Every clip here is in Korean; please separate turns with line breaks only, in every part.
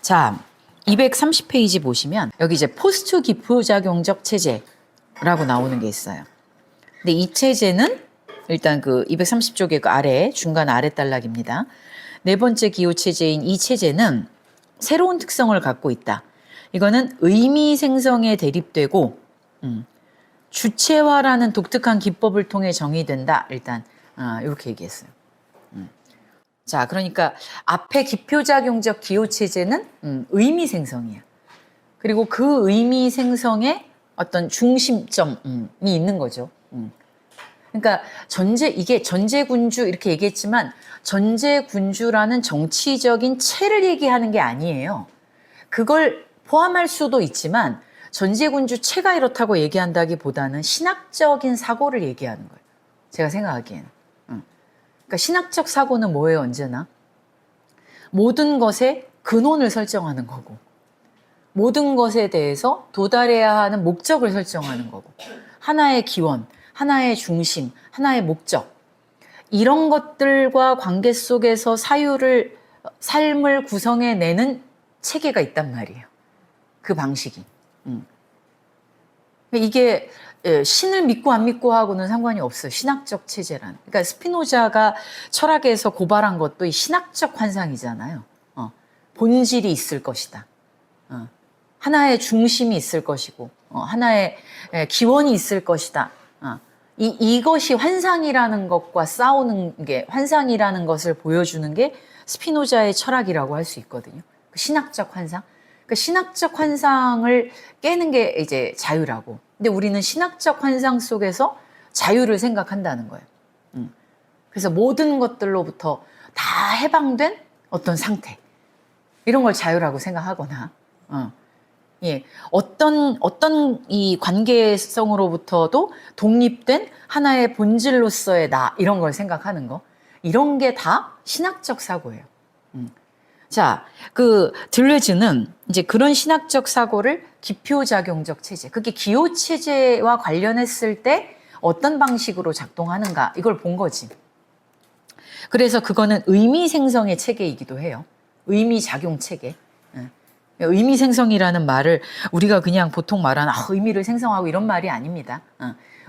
자, 230페이지 보시면 여기 이제 포스트 기표작용적 체제라고 나오는 게 있어요. 근데 이 체제는 일단 그 230쪽의 그 아래, 중간 아래 단락입니다. 네 번째 기호 체제인 이 체제는 새로운 특성을 갖고 있다. 이거는 의미 생성에 대립되고 주체화라는 독특한 기법을 통해 정의된다. 일단 이렇게 얘기했어요. 자, 그러니까 앞에 기표작용적 기호 체제는 의미 생성이야. 그리고 그 의미 생성에 어떤 중심점이 있는 거죠. 그러니까 이게 전제군주 이렇게 얘기했지만 전제군주라는 정치적인 체를 얘기하는 게 아니에요. 그걸 포함할 수도 있지만 전제군주 체가 이렇다고 얘기한다기보다는 신학적인 사고를 얘기하는 거예요. 제가 생각하기에는. 그러니까 신학적 사고는 뭐예요, 언제나? 모든 것의 근원을 설정하는 거고, 모든 것에 대해서 도달해야 하는 목적을 설정하는 거고, 하나의 기원, 하나의 중심, 하나의 목적, 이런 것들과 관계 속에서 삶을 구성해내는 체계가 있단 말이에요. 그 방식이. 이게 신을 믿고 안 믿고 하고는 상관이 없어요. 신학적 체제란. 그러니까 스피노자가 철학에서 고발한 것도 이 신학적 환상이잖아요. 본질이 있을 것이다. 하나의 중심이 있을 것이고, 하나의 기원이 있을 것이다. 이것이 환상이라는 것과 싸우는 게, 환상이라는 것을 보여주는 게 스피노자의 철학이라고 할 수 있거든요. 그 신학적 환상. 그 신학적 환상을 깨는 게 이제 자유라고. 근데 우리는 신학적 환상 속에서 자유를 생각한다는 거예요. 그래서 모든 것들로부터 다 해방된 어떤 상태. 이런 걸 자유라고 생각하거나, 예, 어떤 이 관계성으로부터도 독립된 하나의 본질로서의 나, 이런 걸 생각하는 거. 이런 게 다 신학적 사고예요. 자, 그 들레즈는 이제 그런 신학적 사고를 기표작용적 체제, 그게 기호 체제와 관련했을 때 어떤 방식으로 작동하는가, 이걸 본 거지. 그래서 그거는 의미 생성의 체계이기도 해요. 의미 작용 체계. 의미 생성이라는 말을 우리가 그냥 보통 말하는 의미를 생성하고 이런 말이 아닙니다.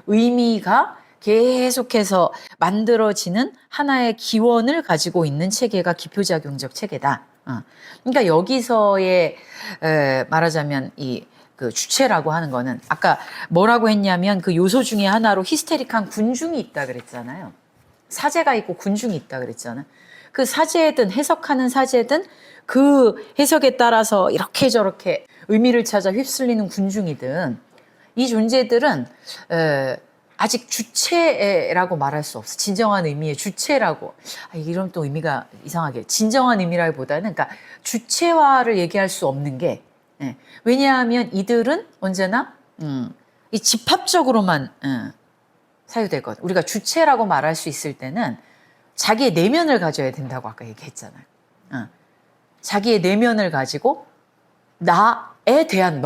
의미가 계속해서 만들어지는 하나의 기원을 가지고 있는 체계가 기표작용적 체계다. 그러니까 여기서의 말하자면 그 주체라고 하는 거는 아까 뭐라고 했냐면 그 요소 중에 하나로 히스테릭한 군중이 있다 그랬잖아요. 사제가 있고 군중이 있다 그랬잖아요. 그 사제든 해석하는 사제든 그 해석에 따라서 이렇게 저렇게 의미를 찾아 휩쓸리는 군중이든 이 존재들은 아직 주체라고 말할 수 없어. 진정한 의미의 주체라고. 이런 또 의미가 이상하게. 진정한 의미라기보다는 그러니까 주체화를 얘기할 수 없는 게 왜냐하면 이들은 언제나 이 집합적으로만 사유되거든. 우리가 주체라고 말할 수 있을 때는 자기의 내면을 가져야 된다고 아까 얘기했잖아요. 자기의 내면을 가지고 나에 대한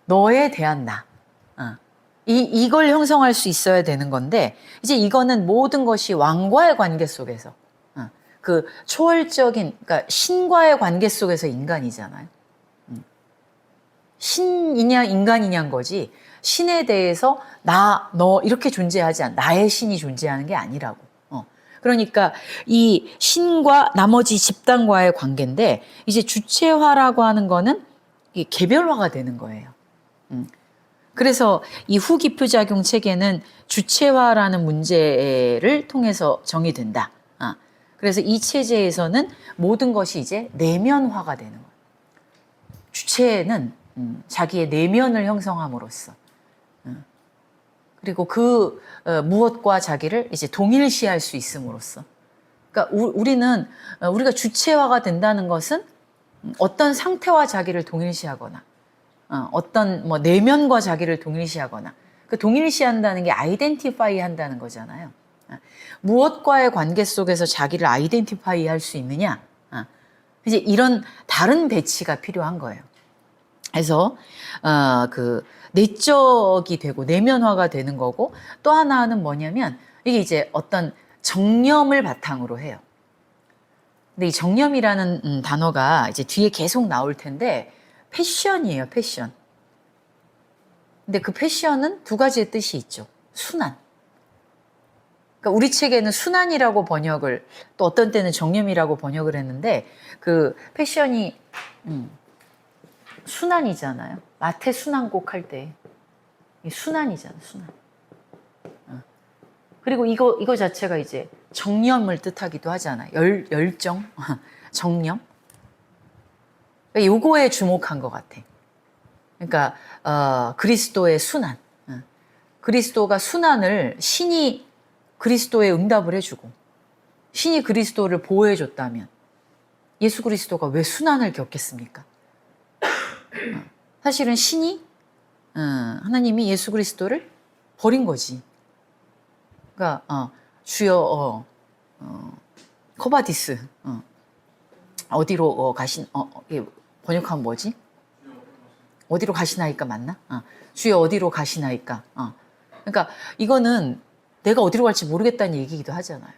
너에 대한 나. 이걸 형성할 수 있어야 되는 건데 이제 이거는 모든 것이 왕과의 관계 속에서 그 초월적인 그러니까 신과의 관계 속에서 인간이잖아요. 신이냐 인간이냐인 거지 신에 대해서 너 이렇게 존재하지 않아. 나의 신이 존재하는 게 아니라고. 그러니까 이 신과 나머지 집단과의 관계인데 이제 주체화라고 하는 거는 개별화가 되는 거예요. 그래서 이 후기표작용 체계는 주체화라는 문제를 통해서 정의된다. 그래서 이 체제에서는 모든 것이 이제 내면화가 되는 거예요. 주체는 자기의 내면을 형성함으로써 그리고 그 무엇과 자기를 이제 동일시할 수 있음으로써. 그러니까 우리가 주체화가 된다는 것은 어떤 상태와 자기를 동일시하거나 어떤 뭐 내면과 자기를 동일시하거나 그 동일시한다는 게 아이덴티파이 한다는 거잖아요. 무엇과의 관계 속에서 자기를 아이덴티파이 할 수 있느냐. 이제 이런 다른 배치가 필요한 거예요. 그래서 그 내적이 되고 내면화가 되는 거고 또 하나는 뭐냐면 이게 이제 어떤 정념을 바탕으로 해요. 근데 이 정념이라는 단어가 이제 뒤에 계속 나올 텐데 패션이에요, 패션. 근데 그 패션은 두 가지의 뜻이 있죠. 순한. 그러니까 우리 책에는 순한이라고 번역을, 또 어떤 때는 정념이라고 번역을 했는데, 그 패션이 순한이잖아요. 마태 순환곡 할 때 순한이잖아, 순한. 그리고 이거 자체가 이제 정념을 뜻하기도 하잖아요. 열정, 정념. 그러니까 요거에 주목한 것 같아. 그러니까 그리스도의 순환. 그리스도가 순환을 신이 그리스도에 응답을 해주고 신이 그리스도를 보호해줬다면 예수 그리스도가 왜 순환을 겪겠습니까? 사실은 신이 하나님이 예수 그리스도를 버린 거지. 그러니까 주여 코바디스 어디로 가신 이게 번역하면 뭐지? 어디로 가시나이까 맞나? 주여 어디로 가시나이까? 그러니까 이거는 내가 어디로 갈지 모르겠다는 얘기이기도 하잖아요.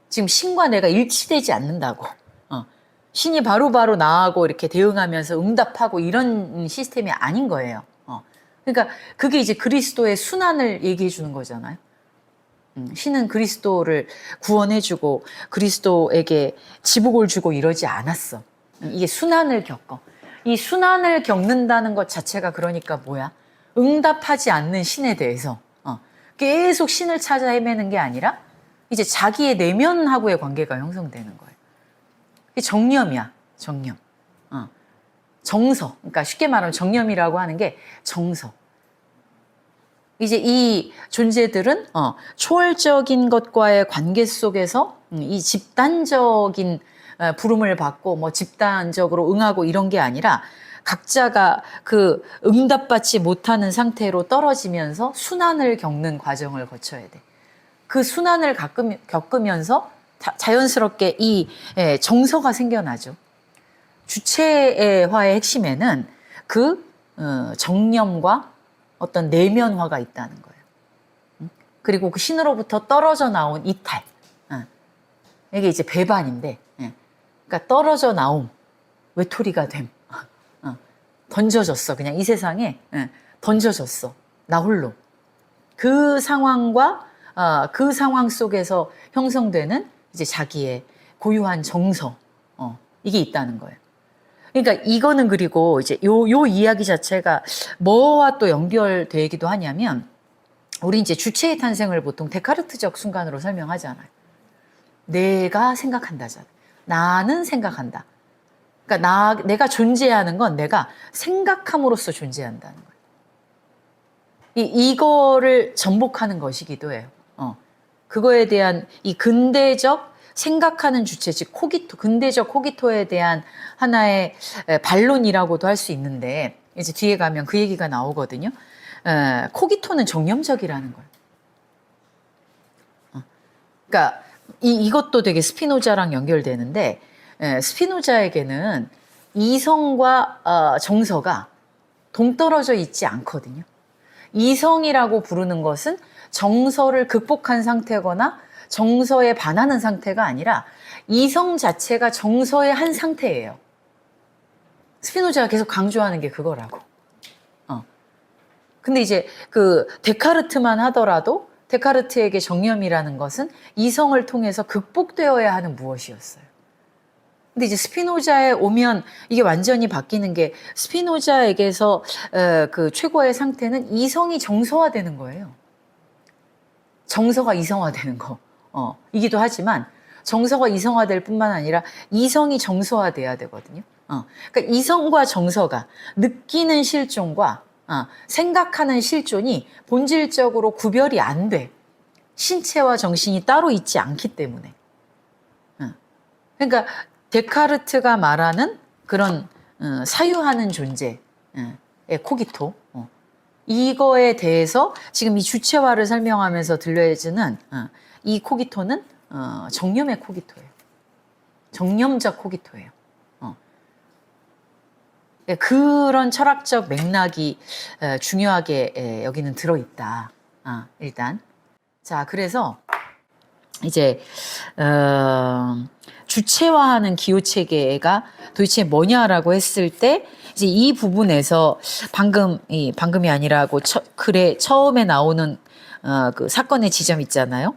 지금 신과 내가 일치되지 않는다고. 신이 바로바로 나하고 이렇게 대응하면서 응답하고 이런 시스템이 아닌 거예요. 그러니까 그게 이제 그리스도의 순환을 얘기해 주는 거잖아요. 신은 그리스도를 구원해주고 그리스도에게 지복을 주고 이러지 않았어. 이게 순환을 겪어. 이 순환을 겪는다는 것 자체가 그러니까 뭐야? 응답하지 않는 신에 대해서 계속 신을 찾아 헤매는 게 아니라 이제 자기의 내면하고의 관계가 형성되는 거예요. 이게 정념이야, 정념. 정서. 그러니까 쉽게 말하면 정념이라고 하는 게 정서. 이제 이 존재들은 초월적인 것과의 관계 속에서 이 집단적인 부름을 받고 뭐 집단적으로 응하고 이런 게 아니라 각자가 그 응답받지 못하는 상태로 떨어지면서 순환을 겪는 과정을 거쳐야 돼. 그 순환을 겪으면서 자연스럽게 이 정서가 생겨나죠. 주체화의 핵심에는 그 정념과 어떤 내면화가 있다는 거예요. 그리고 그 신으로부터 떨어져 나온 이탈. 이게 이제 배반인데, 그러니까 떨어져 나옴, 외톨이가 됨. 던져졌어. 그냥 이 세상에 던져졌어. 나 홀로. 그 상황과 그 상황 속에서 형성되는 이제 자기의 고유한 정서, 이게 있다는 거예요. 그러니까 이거는 그리고 이제 요 이야기 자체가 뭐와 또 연결되기도 하냐면, 우리 이제 주체의 탄생을 보통 데카르트적 순간으로 설명하잖아요. 내가 생각한다잖아. 나는 생각한다. 그러니까 내가 존재하는 건 내가 생각함으로써 존재한다는 거예요. 이거를 전복하는 것이기도 해요. 그거에 대한 이 근대적 생각하는 주체, 즉 코기토, 근대적 코기토에 대한 하나의 반론이라고도 할 수 있는데, 이제 뒤에 가면 그 얘기가 나오거든요. 코기토는 정념적이라는 거예요. 그러니까 이것도 되게 스피노자랑 연결되는데, 스피노자에게는 이성과 정서가 동떨어져 있지 않거든요. 이성이라고 부르는 것은 정서를 극복한 상태거나 정서에 반하는 상태가 아니라 이성 자체가 정서의 한 상태예요. 스피노자가 계속 강조하는 게 그거라고. 근데 이제 그 데카르트만 하더라도 데카르트에게 정념이라는 것은 이성을 통해서 극복되어야 하는 무엇이었어요. 근데 이제 스피노자에 오면 이게 완전히 바뀌는 게, 스피노자에게서 그 최고의 상태는 이성이 정서화되는 거예요. 정서가 이성화되는 거. 이기도 하지만 정서가 이성화될 뿐만 아니라 이성이 정서화돼야 되거든요. 그러니까 이성과 정서가 느끼는 실존과 생각하는 실존이 본질적으로 구별이 안 돼. 신체와 정신이 따로 있지 않기 때문에. 그러니까 데카르트가 말하는 그런 사유하는 존재의 코기토, 이거에 대해서 지금 이 주체화를 설명하면서 들려지는 이 코기토는 정념의 코기토예요. 정념적 코기토예요. 그런 철학적 맥락이 중요하게 여기는 들어있다. 일단. 자, 그래서 이제 주체화하는 기호 체계가 도대체 뭐냐라고 했을 때 이제 이 부분에서 방금이 아니라고 글에 처음에 나오는 그 사건의 지점 있잖아요.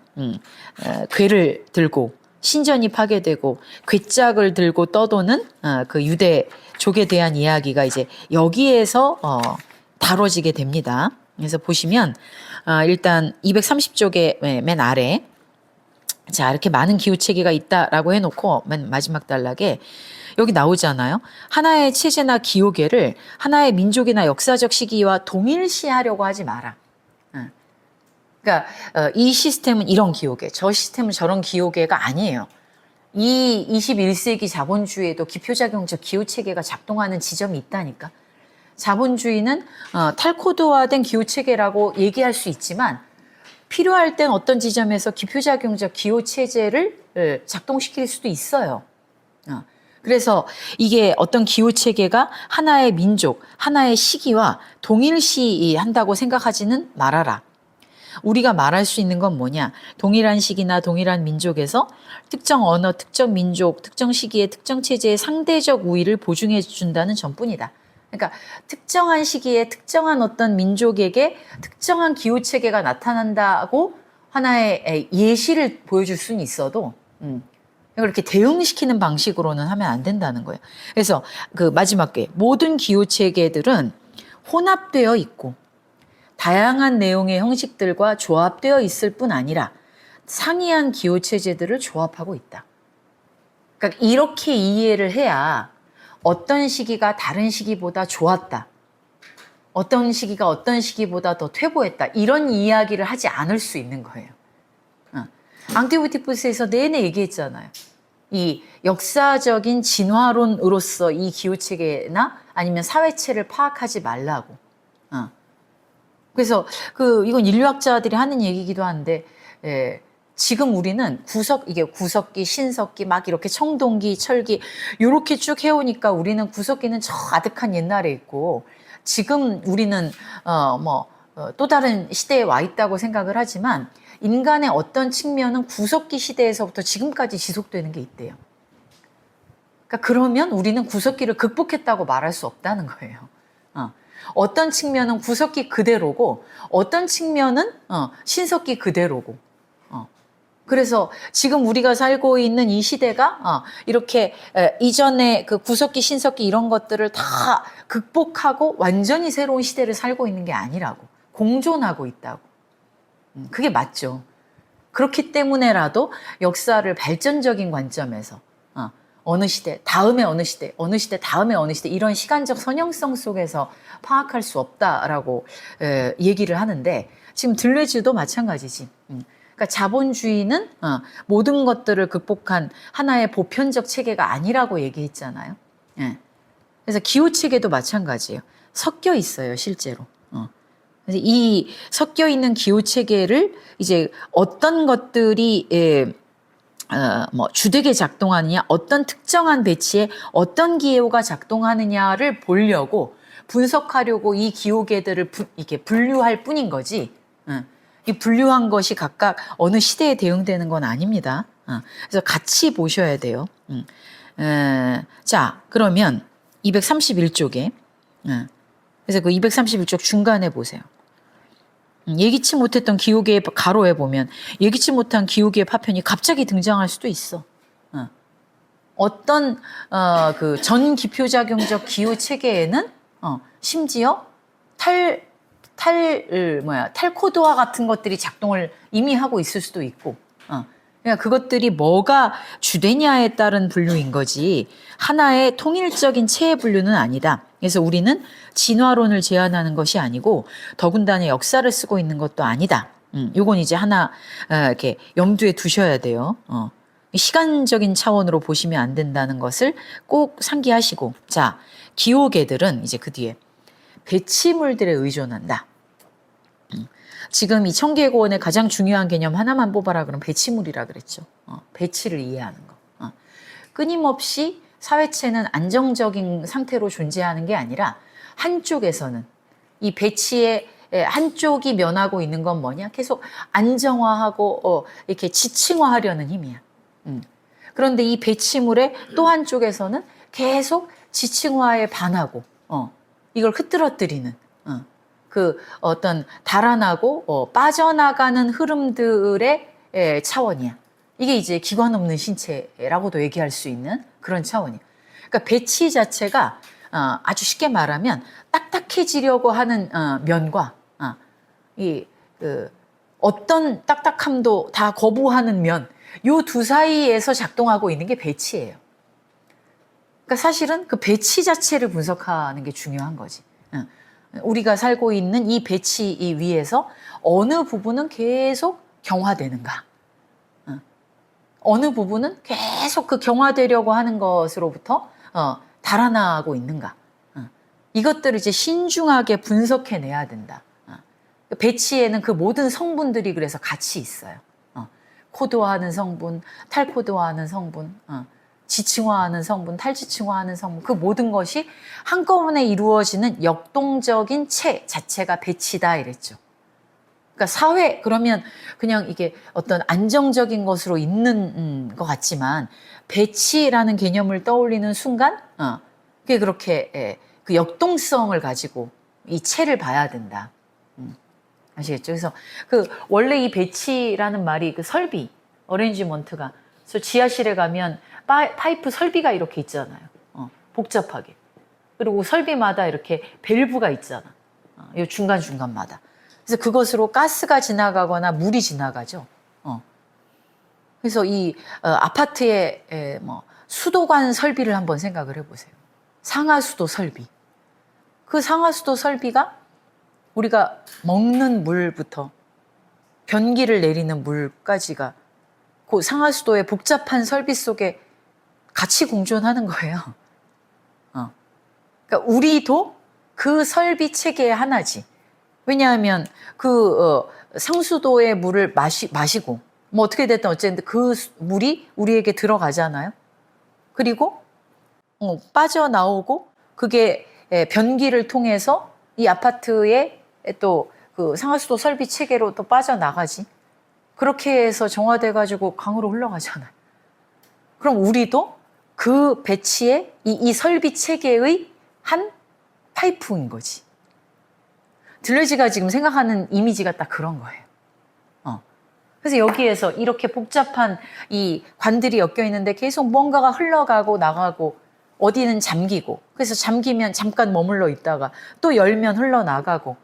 궤를 들고 신전이 파괴되고 궤짝을 들고 떠도는 그 유대족에 대한 이야기가 이제 여기에서 다뤄지게 됩니다. 그래서 보시면 일단 230쪽의 맨 아래 자 이렇게 많은 기후 체계가 있다라고 해놓고 맨 마지막 단락에 여기 나오잖아요. 하나의 체제나 기호계를 하나의 민족이나 역사적 시기와 동일시하려고 하지 마라. 그러니까 이 시스템은 이런 기호계, 저 시스템은 저런 기호계가 아니에요. 이 21세기 자본주의에도 기표작용적 기호체계가 작동하는 지점이 있다니까. 자본주의는 탈코드화된 기호체계라고 얘기할 수 있지만 필요할 땐 어떤 지점에서 기표작용적 기호체제를 작동시킬 수도 있어요. 그래서 이게 어떤 기호체계가 하나의 민족, 하나의 시기와 동일시한다고 생각하지는 말아라. 우리가 말할 수 있는 건 뭐냐? 동일한 시기나 동일한 민족에서 특정 언어, 특정 민족, 특정 시기에 특정 체제의 상대적 우위를 보증해 준다는 점뿐이다. 그러니까 특정한 시기에 특정한 어떤 민족에게 특정한 기호체계가 나타난다고 하나의 예시를 보여줄 수는 있어도 그렇게 대응시키는 방식으로는 하면 안 된다는 거예요. 그래서 그 마지막 게 모든 기호체계들은 혼합되어 있고 다양한 내용의 형식들과 조합되어 있을 뿐 아니라 상이한 기호체제들을 조합하고 있다. 그러니까 이렇게 이해를 해야 어떤 시기가 다른 시기보다 좋았다. 어떤 시기가 어떤 시기보다 더 퇴보했다. 이런 이야기를 하지 않을 수 있는 거예요. 앙티오티푸스에서 내내 얘기했잖아요. 이 역사적인 진화론으로서 이 기호체계나 아니면 사회체를 파악하지 말라고. 그래서 이건 인류학자들이 하는 얘기이기도 한데, 지금 우리는 이게 구석기, 신석기, 막 이렇게 청동기, 철기, 요렇게 쭉 해오니까 우리는 구석기는 저 아득한 옛날에 있고, 지금 우리는, 또 다른 시대에 와 있다고 생각을 하지만, 인간의 어떤 측면은 구석기 시대에서부터 지금까지 지속되는 게 있대요. 그러니까 그러면 우리는 구석기를 극복했다고 말할 수 없다는 거예요. 어떤 측면은 구석기 그대로고 어떤 측면은 신석기 그대로고 그래서 지금 우리가 살고 있는 이 시대가 이렇게 이전에 그 구석기 신석기 이런 것들을 다 극복하고 완전히 새로운 시대를 살고 있는 게 아니라고 공존하고 있다고 그게 맞죠. 그렇기 때문에라도 역사를 발전적인 관점에서 어느 시대, 다음에 어느 시대, 어느 시대, 다음에 어느 시대 이런 시간적 선형성 속에서 파악할 수 없다라고 얘기를 하는데 지금 들레즈도 마찬가지지. 그러니까 자본주의는 모든 것들을 극복한 하나의 보편적 체계가 아니라고 얘기했잖아요. 그래서 기호체계도 마찬가지예요. 섞여 있어요, 실제로. 그래서 이 섞여 있는 기호체계를 이제 어떤 것들이 주되게 작동하느냐, 어떤 특정한 배치에 어떤 기호가 작동하느냐를 보려고 분석하려고 이 기호계들을 이렇게 분류할 뿐인 거지. 이 분류한 것이 각각 어느 시대에 대응되는 건 아닙니다. 그래서 같이 보셔야 돼요. 자, 그러면 231쪽에 그래서 그 231쪽 중간에 보세요. 예기치 못했던 기호계의 가로에 보면 예기치 못한 기호계의 파편이 갑자기 등장할 수도 있어. 어떤 그 전기표작용적 기호 체계에는 심지어 탈코드화 같은 것들이 작동을 이미 하고 있을 수도 있고. 그러니까 그것들이 뭐가 주되냐에 따른 분류인 거지 하나의 통일적인 체의 분류는 아니다. 그래서 우리는 진화론을 제안하는 것이 아니고 더군다나 역사를 쓰고 있는 것도 아니다. 요건 이제 하나 이렇게 염두에 두셔야 돼요. 시간적인 차원으로 보시면 안 된다는 것을 꼭 상기하시고 자 기호계들은 이제 그 뒤에 배치물들에 의존한다. 지금 이 청계고원의 가장 중요한 개념 하나만 뽑아라 그러면 배치물이라 그랬죠. 배치를 이해하는 거. 끊임없이 사회체는 안정적인 상태로 존재하는 게 아니라 한쪽에서는 이 배치의 한쪽이 면하고 있는 건 뭐냐? 계속 안정화하고 이렇게 지층화하려는 힘이야. 그런데 이 배치물의 또 한쪽에서는 계속 지층화에 반하고 이걸 흐트러뜨리는 그 어떤 달아나고 빠져나가는 흐름들의 차원이야. 이게 이제 기관 없는 신체라고도 얘기할 수 있는 그런 차원이야. 그러니까 배치 자체가 아주 쉽게 말하면 딱딱해지려고 하는 면과 어떤 딱딱함도 다 거부하는 면, 요 두 사이에서 작동하고 있는 게 배치예요. 그러니까 사실은 그 배치 자체를 분석하는 게 중요한 거지. 우리가 살고 있는 이 배치 위에서 어느 부분은 계속 경화되는가? 어느 부분은 계속 그 경화되려고 하는 것으로부터 달아나고 있는가? 이것들을 이제 신중하게 분석해내야 된다. 배치에는 그 모든 성분들이 그래서 같이 있어요. 코드화하는 성분, 탈코드화하는 성분, 지층화하는 성분, 탈지층화하는 성분, 그 모든 것이 한꺼번에 이루어지는 역동적인 체 자체가 배치다 이랬죠. 그러니까 사회 그러면 그냥 이게 어떤 안정적인 것으로 있는 것 같지만 배치라는 개념을 떠올리는 순간 그게 그렇게 그 역동성을 가지고 이 체를 봐야 된다. 아시겠죠? 그래서 그 원래 이 배치라는 말이 그 설비, 어레인지먼트가 그래서 지하실에 가면 파이프 설비가 이렇게 있잖아요. 복잡하게. 그리고 설비마다 이렇게 밸브가 있잖아. 이 중간중간마다. 그래서 그것으로 가스가 지나가거나 물이 지나가죠. 그래서 이 아파트의 뭐 수도관 설비를 한번 생각을 해보세요. 상하수도 설비. 그 상하수도 설비가 우리가 먹는 물부터 변기를 내리는 물까지가 그 상하수도의 복잡한 설비 속에 같이 공존하는 거예요. 그러니까 우리도 그 설비 체계의 하나지. 왜냐하면 그 상수도의 물을 마시고 뭐 어떻게 됐든 어쨌든 그 물이 우리에게 들어가잖아요. 그리고 빠져나오고 그게 변기를 통해서 이 아파트에 또 그 상하수도 설비 체계로 또 빠져나가지. 그렇게 해서 정화돼가지고 강으로 흘러가잖아요. 그럼 우리도 그 배치의 이 설비 체계의 한 파이프인 거지. 들레지가 지금 생각하는 이미지가 딱 그런 거예요. 그래서 여기에서 이렇게 복잡한 이 관들이 엮여 있는데 계속 뭔가가 흘러가고 나가고 어디는 잠기고 그래서 잠기면 잠깐 머물러 있다가 또 열면 흘러나가고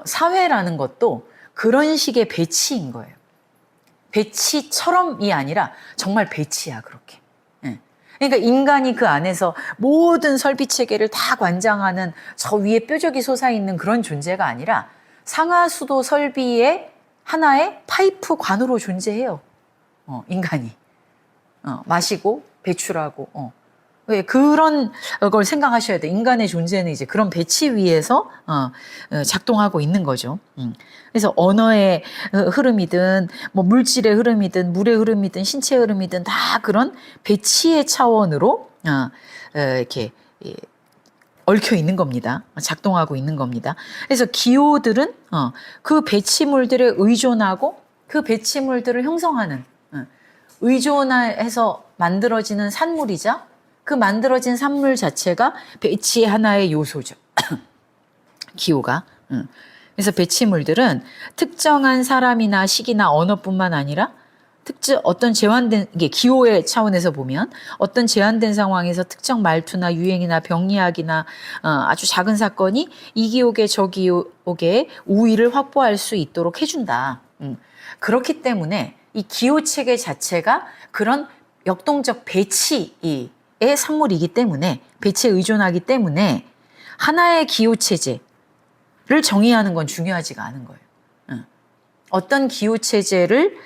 사회라는 것도 그런 식의 배치인 거예요. 배치처럼이 아니라 정말 배치야 그렇게. 그러니까 인간이 그 안에서 모든 설비 체계를 다 관장하는 저 위에 뾰족이 솟아있는 그런 존재가 아니라 상하수도 설비의 하나의 파이프 관으로 존재해요. 인간이. 마시고 배출하고. 왜 그런 걸 생각하셔야 돼. 인간의 존재는 이제 그런 배치 위에서 작동하고 있는 거죠. 그래서 언어의 흐름이든 뭐 물질의 흐름이든 물의 흐름이든 신체의 흐름이든 다 그런 배치의 차원으로 이렇게 얽혀 있는 겁니다. 작동하고 있는 겁니다. 그래서 기호들은 그 배치물들에 의존하고 그 배치물들을 형성하는 의존해서 만들어지는 산물이자 그 만들어진 산물 자체가 배치의 하나의 요소죠. 기호가. 그래서 배치물들은 특정한 사람이나 시기나 언어뿐만 아니라 어떤 제한된 이게 기호의 차원에서 보면 어떤 제한된 상황에서 특정 말투나 유행이나 병리학이나 아주 작은 사건이 이 기호계 저 기호계의 우위를 확보할 수 있도록 해준다. 그렇기 때문에 이 기호 체계 자체가 그런 역동적 배치의 산물이기 때문에 배치에 의존하기 때문에 하나의 기호 체제를 정의하는 건 중요하지가 않은 거예요. 어떤 기호 체제를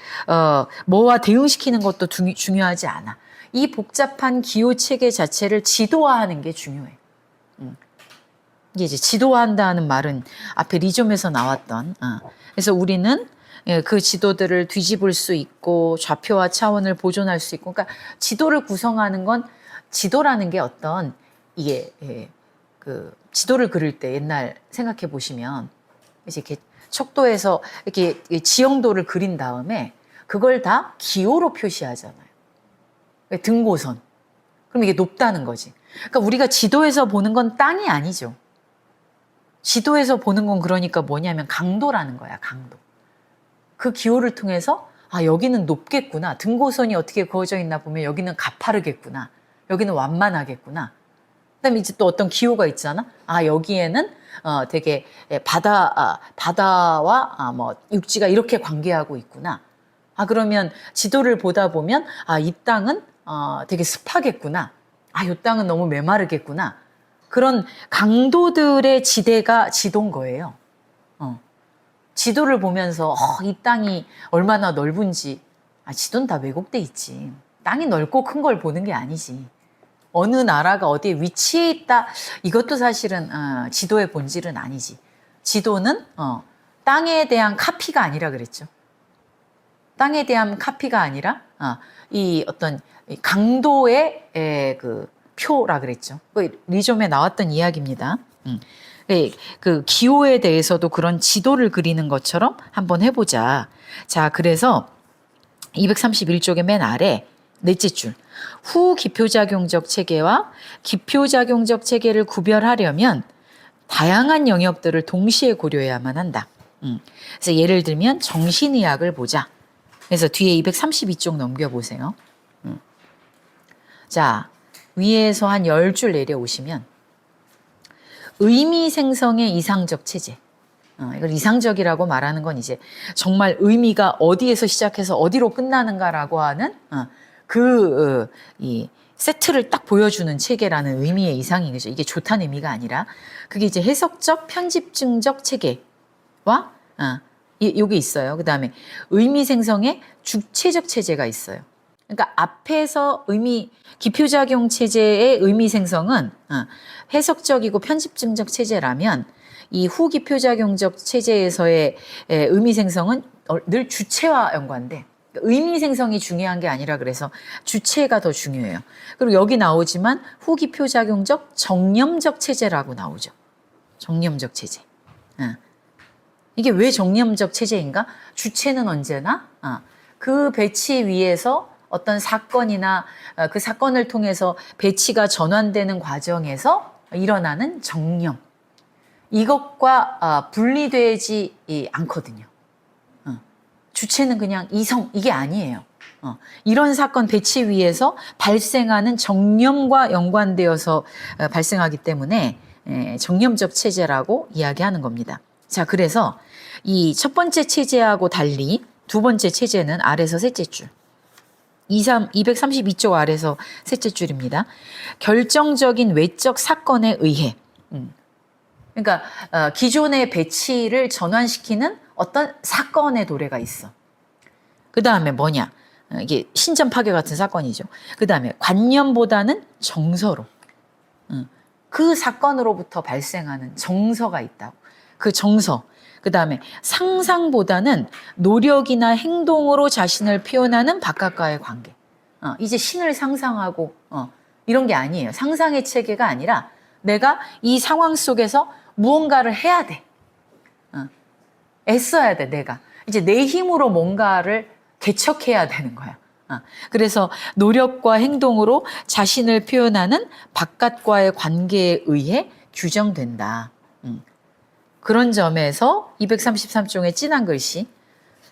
뭐와 대응시키는 것도 중요하지 않아. 이 복잡한 기호 체계 자체를 지도화하는 게 중요해. 이게 이제 지도화한다는 말은 앞에 리좀에서 나왔던. 그래서 우리는 그 지도들을 뒤집을 수 있고 좌표와 차원을 보존할 수 있고, 그러니까 지도를 구성하는 건 지도라는 게 어떤 이게 그 지도를 그릴 때 옛날 생각해 보시면 이제 이렇게 척도에서 이렇게 지형도를 그린 다음에 그걸 다 기호로 표시하잖아요. 등고선. 그럼 이게 높다는 거지. 그러니까 우리가 지도에서 보는 건 땅이 아니죠. 지도에서 보는 건 그러니까 뭐냐면 강도라는 거야, 강도. 그 기호를 통해서 아, 여기는 높겠구나. 등고선이 어떻게 그어져 있나 보면 여기는 가파르겠구나. 여기는 완만하겠구나. 그다음에 이제 또 어떤 기호가 있잖아. 아, 여기에는 되게 바다와 뭐 육지가 이렇게 관계하고 있구나. 아, 그러면 지도를 보다 보면 아, 이 땅은 되게 습하겠구나. 아, 이 땅은 너무 메마르겠구나. 그런 강도들의 지대가 지도인 거예요. 지도를 보면서 이 땅이 얼마나 넓은지, 지도는 다 왜곡돼 있지. 땅이 넓고 큰 걸 보는 게 아니지. 어느 나라가 어디에 위치해 있다, 이것도 사실은 지도의 본질은 아니지. 지도는 땅에 대한 카피가 아니라 그랬죠. 땅에 대한 카피가 아니라 이 어떤 강도의 그 표라 그랬죠. 그 리좀에 나왔던 이야기입니다. 그 기호에 대해서도 그런 지도를 그리는 것처럼 한번 해보자. 자, 그래서 231쪽의 맨 아래 넷째 줄. 후 기표작용적 체계와 기표작용적 체계를 구별하려면 다양한 영역들을 동시에 고려해야만 한다. 그래서 예를 들면 정신의학을 보자. 그래서 뒤에 232쪽 넘겨보세요. 자, 위에서 한 10줄 내려오시면 의미 생성의 이상적 체제. 이걸 이상적이라고 말하는 건 이제 정말 의미가 어디에서 시작해서 어디로 끝나는가라고 하는 이 세트를 딱 보여주는 체계라는 의미의 이상인 거죠. 이게 좋다는 의미가 아니라 그게 이제 해석적 편집증적 체계와 요게 있어요. 그 다음에 의미 생성의 주체적 체제가 있어요. 그러니까 앞에서 기표작용 체제의 의미 생성은 해석적이고 편집증적 체제라면 이 후기표작용적 체제에서의 의미 생성은 늘 주체와 연관돼. 의미 생성이 중요한 게 아니라 그래서 주체가 더 중요해요. 그리고 여기 나오지만 후기표작용적 정념적 체제라고 나오죠. 정념적 체제. 이게 왜 정념적 체제인가? 주체는 언제나 그 배치 위에서 어떤 사건이나 그 사건을 통해서 배치가 전환되는 과정에서 일어나는 정념. 이것과 분리되지 않거든요. 주체는 그냥 이성, 이게 아니에요. 이런 사건 배치 위에서 발생하는 정념과 연관되어서 발생하기 때문에 정념적 체제라고 이야기하는 겁니다. 자, 그래서 이 첫 번째 체제하고 달리 두 번째 체제는 아래서 셋째 줄. 232쪽 아래서 셋째 줄입니다. 결정적인 외적 사건에 의해. 그러니까 기존의 배치를 전환시키는 어떤 사건의 도래가 있어. 그 다음에 뭐냐? 이게 신전 파괴 같은 사건이죠. 그 다음에 관념보다는 정서로. 그 사건으로부터 발생하는 정서가 있다고. 그 정서. 그 다음에 상상보다는 노력이나 행동으로 자신을 표현하는 바깥과의 관계. 이제 신을 상상하고 이런 게 아니에요. 상상의 체계가 아니라 내가 이 상황 속에서 무언가를 해야 돼. 애써야 돼, 내가. 이제 내 힘으로 뭔가를 개척해야 되는 거야. 그래서 노력과 행동으로 자신을 표현하는 바깥과의 관계에 의해 규정된다. 그런 점에서 233쪽의 진한 글씨,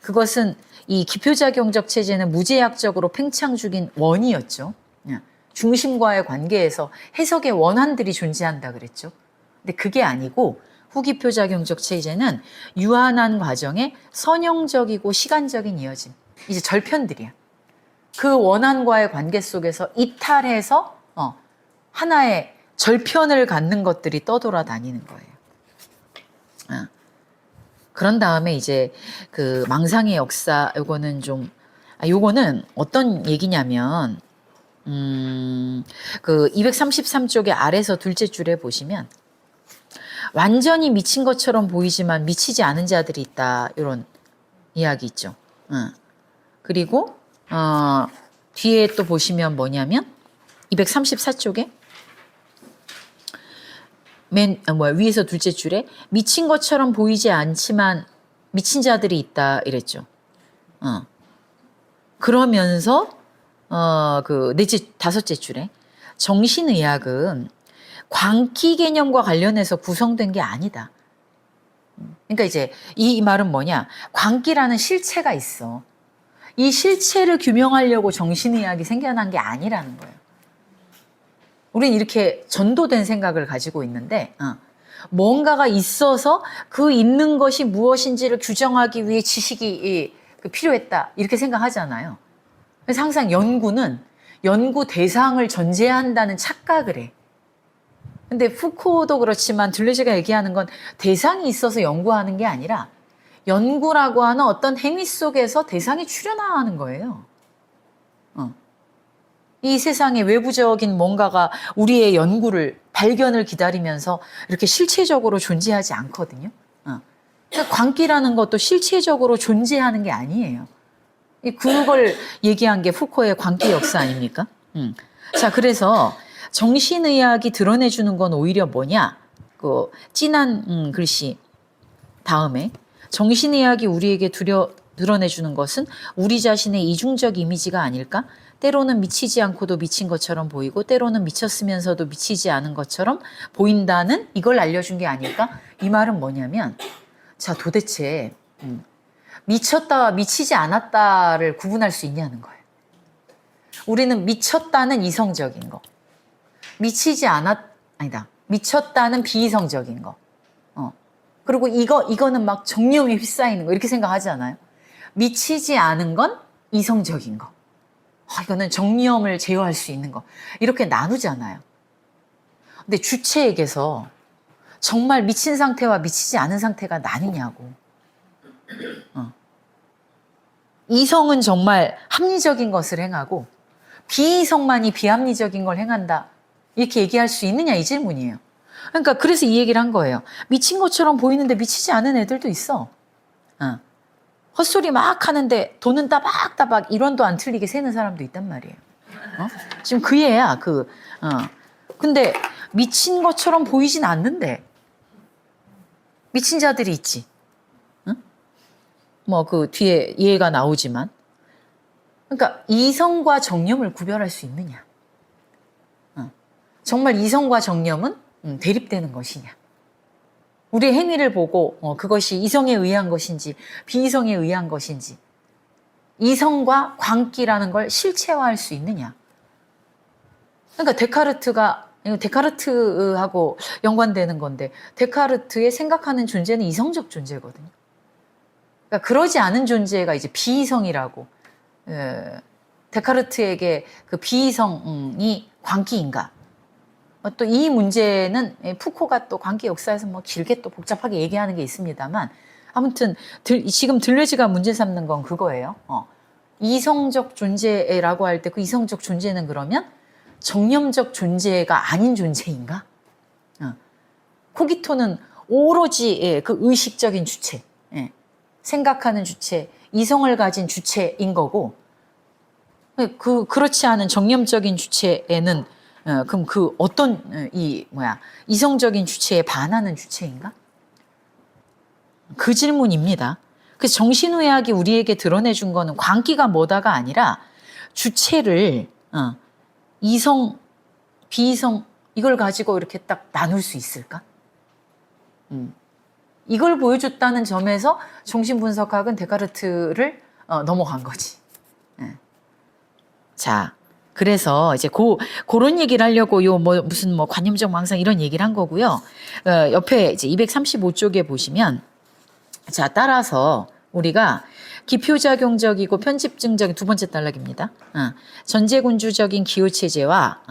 그것은 이 기표작용적 체제는 무제약적으로 팽창 중인 원이었죠. 중심과의 관계에서 해석의 원한들이 존재한다 그랬죠. 근데 그게 아니고 후기표작용적 체제는 유한한 과정의 선형적이고 시간적인 이어짐. 이제 절편들이야. 그 원한과의 관계 속에서 이탈해서 하나의 절편을 갖는 것들이 떠돌아다니는 거예요. 그런 다음에 이제 그 망상의 역사, 요거는 어떤 얘기냐면, 그 233쪽의 아래서 둘째 줄에 보시면, 완전히 미친 것처럼 보이지만 미치지 않은 자들이 있다. 이런 이야기 있죠. 그리고, 뒤에 또 보시면 뭐냐면, 234쪽에, 위에서 둘째 줄에 미친 것처럼 보이지 않지만 미친 자들이 있다 이랬죠. 그러면서 다섯째 줄에 정신의학은 광기 개념과 관련해서 구성된 게 아니다. 그러니까 이제 이 말은 뭐냐? 광기라는 실체가 있어. 이 실체를 규명하려고 정신의학이 생겨난 게 아니라는 거예요. 우린 이렇게 전도된 생각을 가지고 있는데 뭔가가 있어서 그 있는 것이 무엇인지를 규정하기 위해 지식이 필요했다 이렇게 생각하잖아요. 그래서 항상 연구는 연구 대상을 전제한다는 착각을 해. 근데 푸코도 그렇지만 들레즈가 얘기하는 건 대상이 있어서 연구하는 게 아니라 연구라고 하는 어떤 행위 속에서 대상이 출현하는 거예요. 이 세상에 외부적인 뭔가가 우리의 발견을 기다리면서 이렇게 실체적으로 존재하지 않거든요. 그러니까 광기라는 것도 실체적으로 존재하는 게 아니에요. 그걸 얘기한 게 푸코의 광기 역사 아닙니까? 자, 그래서 정신의학이 드러내주는 건 오히려 뭐냐? 진한 글씨 다음에 정신의학이 우리에게 드러내주는 것은 우리 자신의 이중적 이미지가 아닐까? 때로는 미치지 않고도 미친 것처럼 보이고 때로는 미쳤으면서도 미치지 않은 것처럼 보인다는 이걸 알려준 게 아닐까? 이 말은 뭐냐면 자, 도대체 미쳤다와 미치지 않았다를 구분할 수 있냐는 거예요. 우리는 미쳤다는 이성적인 거, 미쳤다는 비이성적인 거, 그리고 이거는 막 정념이 휩싸이는 거 이렇게 생각하지 않아요? 미치지 않은 건 이성적인 거, 이거는 정념을 제어할 수 있는 거 이렇게 나누잖아요. 근데 주체에게서 정말 미친 상태와 미치지 않은 상태가 나뉘냐고. 이성은 정말 합리적인 것을 행하고 비이성만이 비합리적인 걸 행한다 이렇게 얘기할 수 있느냐 이 질문이에요. 그러니까 그래서 이 얘기를 한 거예요. 미친 것처럼 보이는데 미치지 않은 애들도 있어. 헛소리 막 하는데 돈은 따박따박 1원도 안 틀리게 세는 사람도 있단 말이에요. 지금 그 얘야. 근데 미친 것처럼 보이진 않는데 미친 자들이 있지. 뒤에 예가 나오지만. 그러니까 이성과 정념을 구별할 수 있느냐. 정말 이성과 정념은 대립되는 것이냐. 우리의 행위를 보고 그것이 이성에 의한 것인지 비이성에 의한 것인지 이성과 광기라는 걸 실체화할 수 있느냐. 그러니까 데카르트하고 연관되는 건데 데카르트의 생각하는 존재는 이성적 존재거든요. 그러니까 그러지 않은 존재가 이제 비이성이라고. 데카르트에게 그 비이성이 광기인가? 또 이 문제는 푸코가 또 광기 역사에서 길게 또 복잡하게 얘기하는 게 있습니다만 아무튼 지금 들레즈가 문제 삼는 건 그거예요. 이성적 존재라고 할 때 그 이성적 존재는 그러면 정념적 존재가 아닌 존재인가? 코기토는 오로지 그 의식적인 주체, 생각하는 주체, 이성을 가진 주체인 거고 그렇지 않은 정념적인 주체에는 그럼 이성적인 주체에 반하는 주체인가? 그 질문입니다. 그래서 정신의학이 우리에게 드러내준 거는 광기가 뭐다가 아니라 주체를 이성, 비이성 이걸 가지고 이렇게 딱 나눌 수 있을까? 이걸 보여줬다는 점에서 정신분석학은 데카르트를 넘어간 거지. 자, 그래서 이제 그런 얘기를 하려고 무슨 관념적 망상 이런 얘기를 한 거고요. 옆에 이제 235쪽에 보시면 자, 따라서 우리가 기표작용적이고 편집증적인 두 번째 단락입니다. 전제군주적인 기호체제와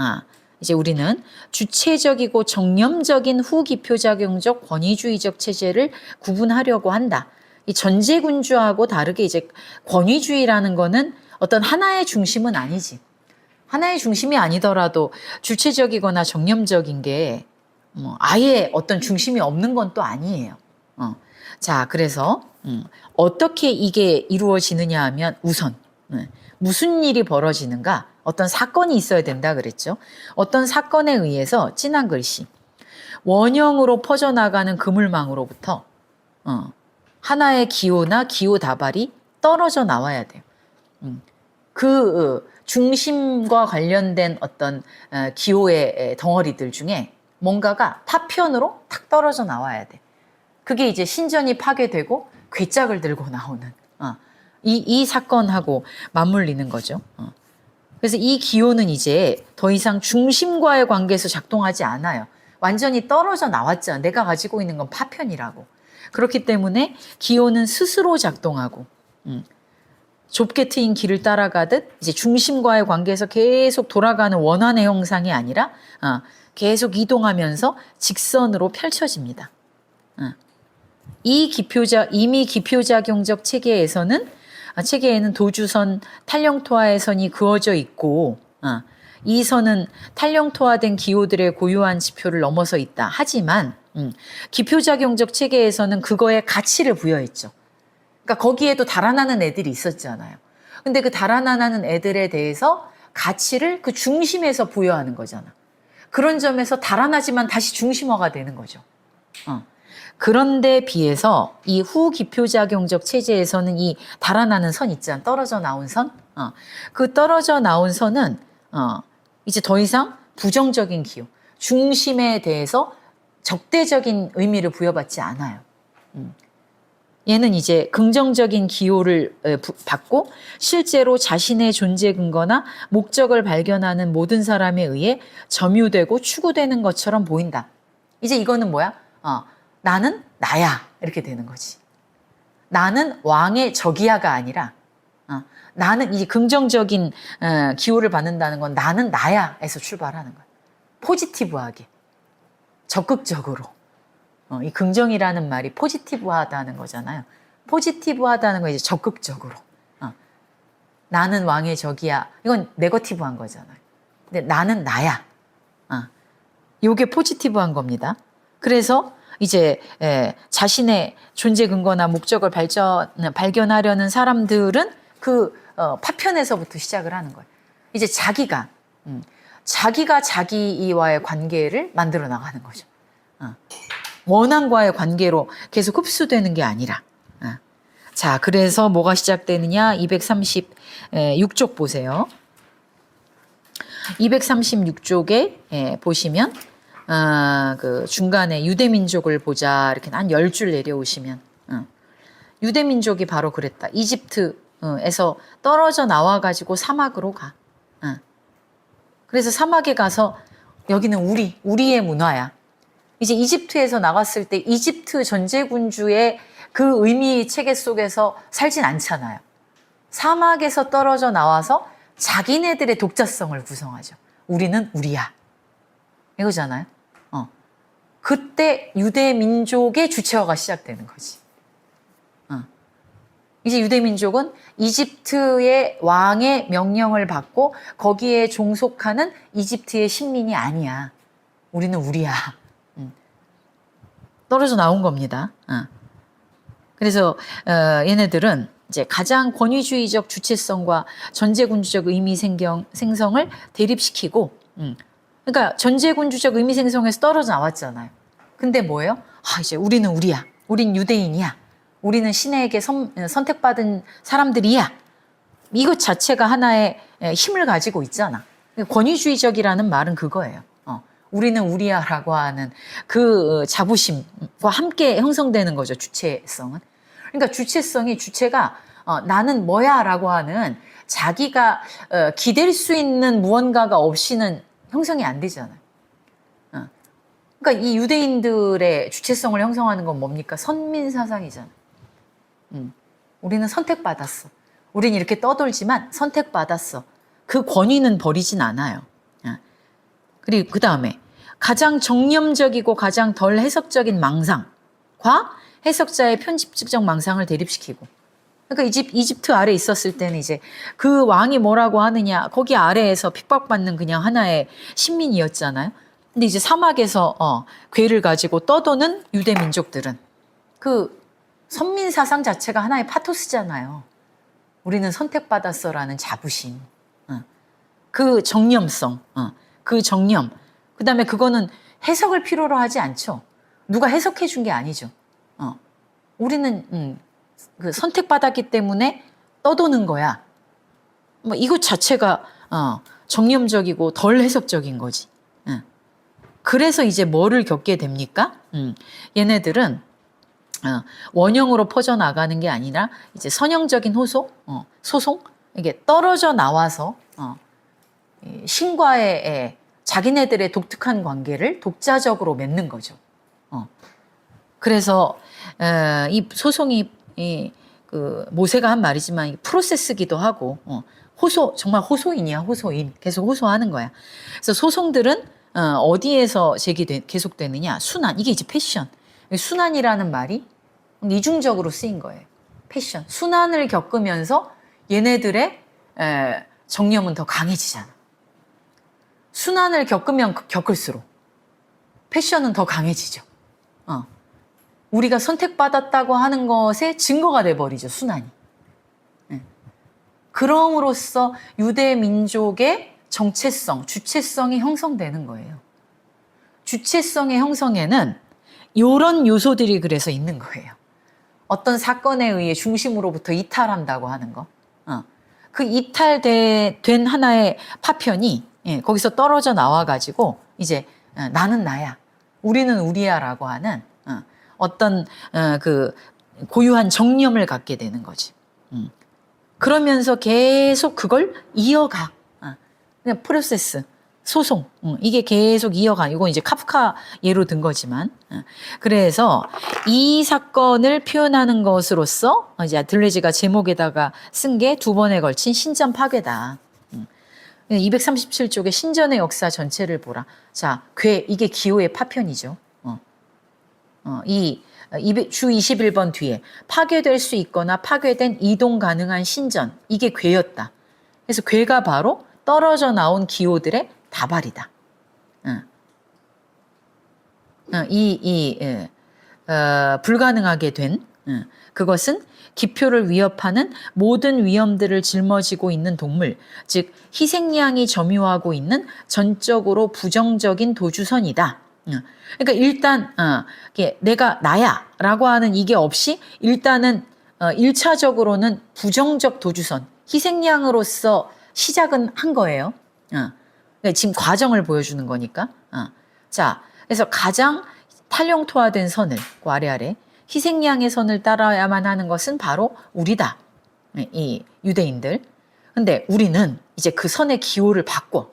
이제 우리는 주체적이고 정념적인 후기표작용적 권위주의적 체제를 구분하려고 한다. 이 전제군주하고 다르게 이제 권위주의라는 거는 어떤 하나의 중심은 아니지. 하나의 중심이 아니더라도 주체적이거나 정념적인 게 아예 어떤 중심이 없는 건 또 아니에요. 자, 그래서 어떻게 이게 이루어지느냐 하면 우선 무슨 일이 벌어지는가? 어떤 사건이 있어야 된다 그랬죠. 어떤 사건에 의해서 진한 글씨. 원형으로 퍼져나가는 그물망으로부터 하나의 기호나 기호 다발이 떨어져 나와야 돼요. 그 중심과 관련된 어떤 기호의 덩어리들 중에 뭔가가 파편으로 탁 떨어져 나와야 돼. 그게 이제 신전이 파괴되고 괴짝을 들고 나오는 이 사건하고 맞물리는 거죠. 그래서 이 기호는 이제 더 이상 중심과의 관계에서 작동하지 않아요. 완전히 떨어져 나왔잖아. 내가 가지고 있는 건 파편이라고. 그렇기 때문에 기호는 스스로 작동하고 좁게 트인 길을 따라가듯 이제 중심과의 관계에서 계속 돌아가는 원환의 형상이 아니라 계속 이동하면서 직선으로 펼쳐집니다. 이미 기표작용적 체계에는 도주선, 탄령토화의 선이 그어져 있고 이 선은 탄령토화된 기호들의 고유한 지표를 넘어서 있다. 하지만 기표작용적 체계에서는 그거에 가치를 부여했죠. 그러니까 거기에도 달아나는 애들이 있었잖아요. 근데 그 달아나는 애들에 대해서 가치를 그 중심에서 부여하는 거잖아. 그런 점에서 달아나지만 다시 중심화가 되는 거죠. 그런데 비해서 이 후기표작용적 체제에서는 이 달아나는 선 있잖아. 떨어져 나온 선. 그 떨어져 나온 선은 이제 더 이상 부정적인 기호, 중심에 대해서 적대적인 의미를 부여받지 않아요. 얘는 이제 긍정적인 기호를 받고 실제로 자신의 존재 근거나 목적을 발견하는 모든 사람에 의해 점유되고 추구되는 것처럼 보인다. 이제 이거는 뭐야? 나는 나야 이렇게 되는 거지. 나는 왕의 적이야가 아니라 나는 이 긍정적인 기호를 받는다는 건 나는 나야에서 출발하는 거야. 포지티브하게, 적극적으로. 이 긍정이라는 말이 포지티브하다는 거잖아요. 포지티브하다는 건 이제 적극적으로. 나는 왕의 적이야. 이건 네거티브한 거잖아요. 근데 나는 나야. 이게 포지티브한 겁니다. 그래서 이제 자신의 존재 근거나 목적을 발견하려는 사람들은 그 파편에서부터 시작을 하는 거예요. 이제 자기가 자기와의 관계를 만들어 나가는 거죠. 원한과의 관계로 계속 흡수되는 게 아니라. 자, 그래서 뭐가 시작되느냐? 236쪽 보세요. 236쪽에 보시면 그 중간에 유대민족을 보자 이렇게 한 10줄 내려오시면 유대민족이 바로 그랬다. 이집트에서 떨어져 나와가지고 사막으로 가. 그래서 사막에 가서 여기는 우리의 문화야. 이제 이집트에서 나갔을 때 이집트 전제군주의 그 의미 체계 속에서 살진 않잖아요. 사막에서 떨어져 나와서 자기네들의 독자성을 구성하죠. 우리는 우리야. 이거잖아요. 그때 유대민족의 주체화가 시작되는 거지. 이제 유대민족은 이집트의 왕의 명령을 받고 거기에 종속하는 이집트의 식민이 아니야. 우리는 우리야. 떨어져 나온 겁니다. 그래서 얘네들은 이제 가장 권위주의적 주체성과 전제군주적 의미 생성을 대립시키고, 그러니까 전제군주적 의미 생성에서 떨어져 나왔잖아요. 근데 뭐예요? 이제 우리는 우리야. 우린 유대인이야. 우리는 신에게 선택받은 사람들이야. 이것 자체가 하나의 힘을 가지고 있잖아. 권위주의적이라는 말은 그거예요. 우리는 우리야라고 하는 그 자부심과 함께 형성되는 거죠. 주체성은. 그러니까 주체가 나는 뭐야라고 하는 자기가 기댈 수 있는 무언가가 없이는 형성이 안 되잖아요. 그러니까 이 유대인들의 주체성을 형성하는 건 뭡니까? 선민 사상이잖아요. 우리는 선택받았어. 우리는 이렇게 떠돌지만 선택받았어. 그 권위는 버리진 않아요. 그리고 그 다음에 가장 정념적이고 가장 덜 해석적인 망상과 해석자의 편집적 망상을 대립시키고, 그러니까 이집트 아래 있었을 때는 이제 그 왕이 뭐라고 하느냐, 거기 아래에서 핍박받는 그냥 하나의 신민이었잖아요. 근데 이제 사막에서 괴를 가지고 떠도는 유대 민족들은 그 선민 사상 자체가 하나의 파토스잖아요. 우리는 선택받았어라는 자부심, 그 정념성, 그 정념. 그다음에 그거는 해석을 필요로 하지 않죠. 누가 해석해 준 게 아니죠. 우리는 그 선택받았기 때문에 떠도는 거야. 뭐 이것 자체가 정념적이고 덜 해석적인 거지. 그래서 이제 뭐를 겪게 됩니까? 얘네들은 원형으로 퍼져나가는 게 아니라 이제 선형적인 소송? 이게 떨어져 나와서 신과의 자기네들의 독특한 관계를 독자적으로 맺는 거죠. 그래서 이 소송이 그 모세가 한 말이지만 프로세스기도 하고 정말 호소인이야. 호소인. 계속 호소하는 거야. 그래서 소송들은 어디에서 계속되느냐? 순환. 이게 이제 패션. 순환이라는 말이 이중적으로 쓰인 거예요. 패션. 순환을 겪으면서 얘네들의 정념은 더 강해지잖아. 순환을 겪으면 겪을수록 패션은 더 강해지죠. 우리가 선택받았다고 하는 것의 증거가 돼버리죠. 순환이. 그럼으로써 유대 민족의 정체성, 주체성이 형성되는 거예요. 주체성의 형성에는 이런 요소들이 그래서 있는 거예요. 어떤 사건에 의해 중심으로부터 이탈한다고 하는 거. 그 이탈된 하나의 파편이 거기서 떨어져 나와가지고 이제 나는 나야, 우리는 우리야라고 하는 어떤 그 고유한 정념을 갖게 되는 거지. 그러면서 계속 그걸 이어가. 그냥 프로세스, 소송. 이게 계속 이어가. 이건 이제 카프카 예로 든 거지만. 그래서 이 사건을 표현하는 것으로서 이제 들레즈가 제목에다가 쓴 게 2번에 걸친 신전 파괴다. 237쪽의 신전의 역사 전체를 보라. 자, 이게 기호의 파편이죠. 주 21번 뒤에 파괴될 수 있거나 파괴된 이동 가능한 신전, 이게 괴였다. 그래서 괴가 바로 떨어져 나온 기호들의 다발이다. 불가능하게 된 그것은 기표를 위협하는 모든 위험들을 짊어지고 있는 동물, 즉 희생양이 점유하고 있는 전적으로 부정적인 도주선이다. 그러니까 일단 내가 나야라고 하는 이게 없이 일단은 1차적으로는 부정적 도주선, 희생양으로서 시작은 한 거예요. 그러니까 지금 과정을 보여주는 거니까. 자, 그래서 가장 탈영토화된 선을, 그 아래 희생양의 선을 따라야만 하는 것은 바로 우리다. 이 유대인들. 근데 우리는 이제 그 선의 기호를 바꿔.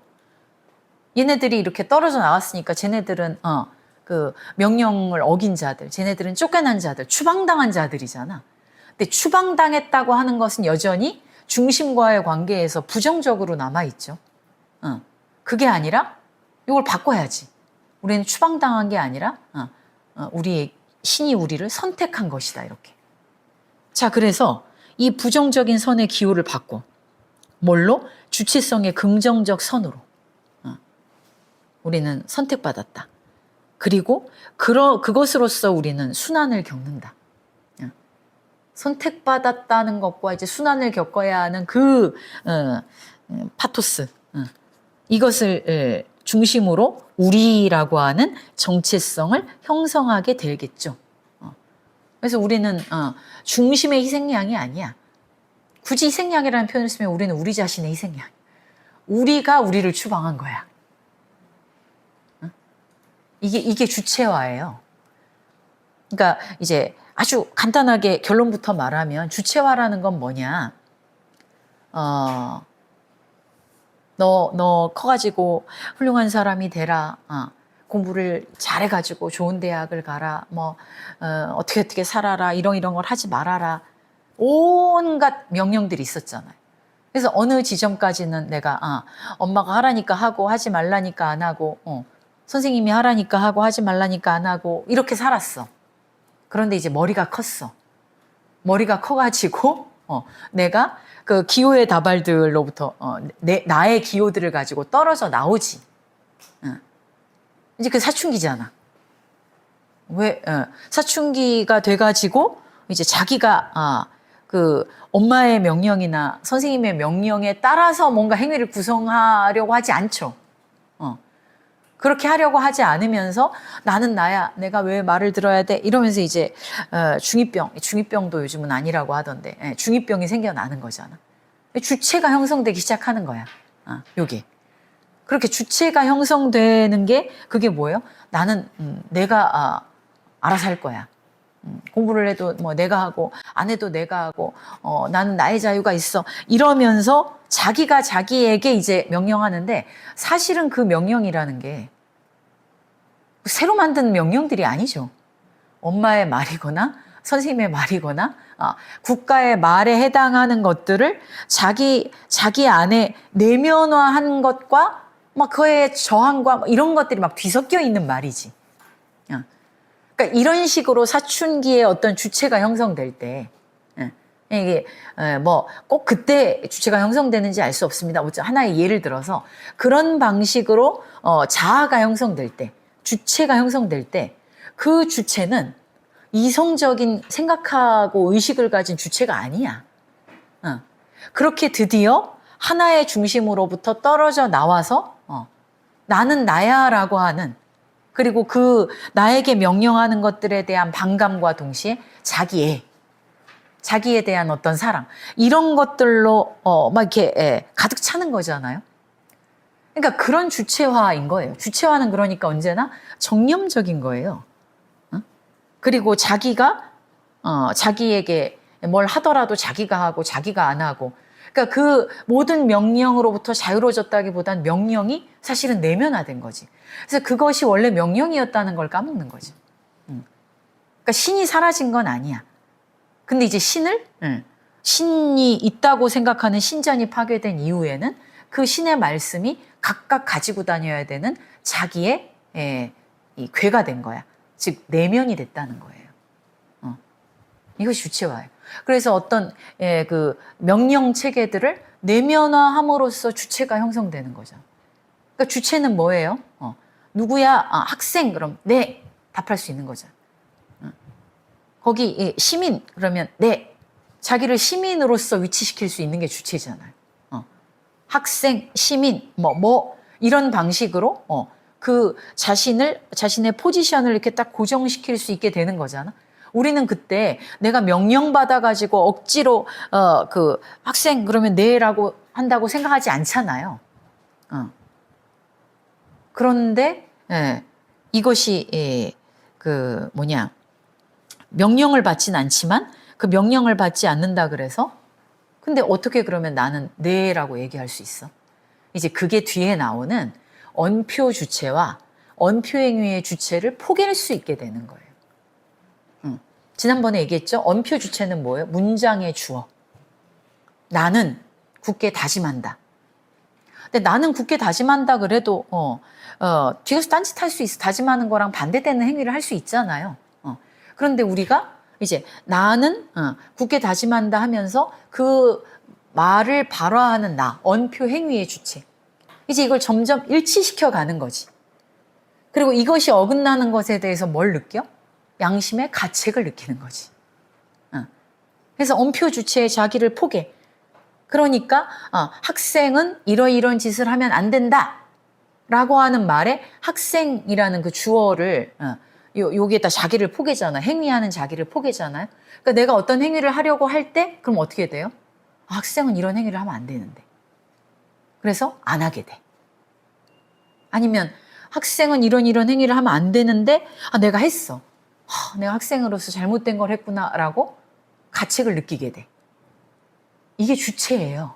얘네들이 이렇게 떨어져 나왔으니까 쟤네들은 그 명령을 어긴 자들, 쟤네들은 쫓겨난 자들, 추방당한 자들이잖아. 근데 추방당했다고 하는 것은 여전히 중심과의 관계에서 부정적으로 남아있죠. 그게 아니라 이걸 바꿔야지. 우리는 추방당한 게 아니라 우리의 신이 우리를 선택한 것이다. 이렇게. 자, 그래서 이 부정적인 선의 기호를 바꿔. 뭘로? 주체성의 긍정적 선으로. 우리는 선택받았다. 그리고 그것으로서 우리는 순환을 겪는다. 선택받았다는 것과 이제 순환을 겪어야 하는 그 파토스, 이것을 중심으로 우리라고 하는 정체성을 형성하게 되겠죠. 그래서 우리는 중심의 희생양이 아니야. 굳이 희생양이라는 표현을 쓰면 우리는 우리 자신의 희생양. 우리가 우리를 추방한 거야. 이게 주체화예요. 그러니까 이제 아주 간단하게 결론부터 말하면 주체화라는 건 뭐냐? 너 커가지고 훌륭한 사람이 되라. 공부를 잘해가지고 좋은 대학을 가라. 어떻게 살아라. 이런 걸 하지 말아라. 온갖 명령들이 있었잖아요. 그래서 어느 지점까지는 내가 엄마가 하라니까 하고 하지 말라니까 안 하고 선생님이 하라니까 하고 하지 말라니까 안 하고 이렇게 살았어. 그런데 이제 머리가 컸어. 머리가 커가지고 내가 그 기호의 다발들로부터 나의 기호들을 가지고 떨어져 나오지. 이제 그 사춘기잖아. 왜 사춘기가 돼가지고 이제 자기가 그 엄마의 명령이나 선생님의 명령에 따라서 뭔가 행위를 구성하려고 하지 않죠. 그렇게 하려고 하지 않으면서 나는 나야, 내가 왜 말을 들어야 돼? 이러면서 이제 중이병도 요즘은 아니라고 하던데 중이병이 생겨나는 거잖아. 주체가 형성되기 시작하는 거야. 요게. 그렇게 주체가 형성되는 게 그게 뭐예요? 나는 내가 알아서 할 거야. 공부를 해도 뭐 내가 하고 안 해도 내가 하고 나는 나의 자유가 있어. 이러면서 자기가 자기에게 이제 명령하는데 사실은 그 명령이라는 게 새로 만든 명령들이 아니죠. 엄마의 말이거나 선생님의 말이거나 국가의 말에 해당하는 것들을 자기 안에 내면화한 것과 막 그의 저항과 이런 것들이 막 뒤섞여 있는 말이지. 그러니까 이런 식으로 사춘기에 어떤 주체가 형성될 때 이게 뭐 꼭 그때 주체가 형성되는지 알 수 없습니다. 하나의 예를 들어서 그런 방식으로 자아가 형성될 때, 주체가 형성될 때 그 주체는 이성적인 생각하고 의식을 가진 주체가 아니야. 그렇게 드디어 하나의 중심으로부터 떨어져 나와서 나는 나야라고 하는, 그리고 그 나에게 명령하는 것들에 대한 반감과 동시에 자기에 대한 어떤 사랑, 이런 것들로 막 이렇게 가득 차는 거잖아요. 그러니까 그런 주체화인 거예요. 주체화는 그러니까 언제나 정념적인 거예요. 그리고 자기가 자기에게 뭘 하더라도 자기가 하고 자기가 안 하고, 그러니까 그 모든 명령으로부터 자유로워졌다기보단 명령이 사실은 내면화된 거지. 그래서 그것이 원래 명령이었다는 걸 까먹는 거지. 그러니까 신이 사라진 건 아니야. 근데 이제 신이 있다고 생각하는 신전이 파괴된 이후에는 그 신의 말씀이 각각 가지고 다녀야 되는 자기의 이 괴가 된 거야. 즉 내면이 됐다는 거예요. 이것이 주체화예요. 그래서 어떤 그 명령 체계들을 내면화함으로써 주체가 형성되는 거죠. 그러니까 주체는 뭐예요? 누구야? 학생 그럼 네 답할 수 있는 거죠. 거기 시민 그러면 네, 자기를 시민으로서 위치시킬 수 있는 게 주체잖아요. 학생, 시민, 뭐 이런 방식으로 그 자신의 포지션을 이렇게 딱 고정시킬 수 있게 되는 거잖아. 우리는 그때 내가 명령받아가지고 억지로 그 학생 그러면 네라고 한다고 생각하지 않잖아요. 그런데 이것이 그 명령을 받진 않지만 그 명령을 받지 않는다 그래서 근데 어떻게 그러면 나는 네라고 얘기할 수 있어? 이제 그게 뒤에 나오는 언표 주체와 언표 행위의 주체를 포기할 수 있게 되는 거예요. 지난번에 얘기했죠? 언표 주체는 뭐예요? 문장의 주어. 나는 굳게 다짐한다. 근데 나는 굳게 다짐한다 그래도 뒤에서 딴짓할 수 있어. 다짐하는 거랑 반대되는 행위를 할 수 있잖아요. 그런데 우리가 이제 나는 굳게 다짐한다 하면서 그 말을 발화하는 나, 언표 행위의 주체. 이제 이걸 점점 일치시켜 가는 거지. 그리고 이것이 어긋나는 것에 대해서 뭘 느껴? 양심의 가책을 느끼는 거지. 그래서 언표 주체의 자기를 포개. 그러니까 학생은 이런 짓을 하면 안 된다 라고 하는 말에 학생이라는 그 주어를 여기에다 자기를 포개잖아. 행위하는 자기를 포개잖아요. 그러니까 내가 어떤 행위를 하려고 할 때 그럼 어떻게 돼요? 학생은 이런 행위를 하면 안 되는데. 그래서 안 하게 돼. 아니면 학생은 이런 행위를 하면 안 되는데 내가 했어. 내가 학생으로서 잘못된 걸 했구나라고 가책을 느끼게 돼. 이게 주체예요.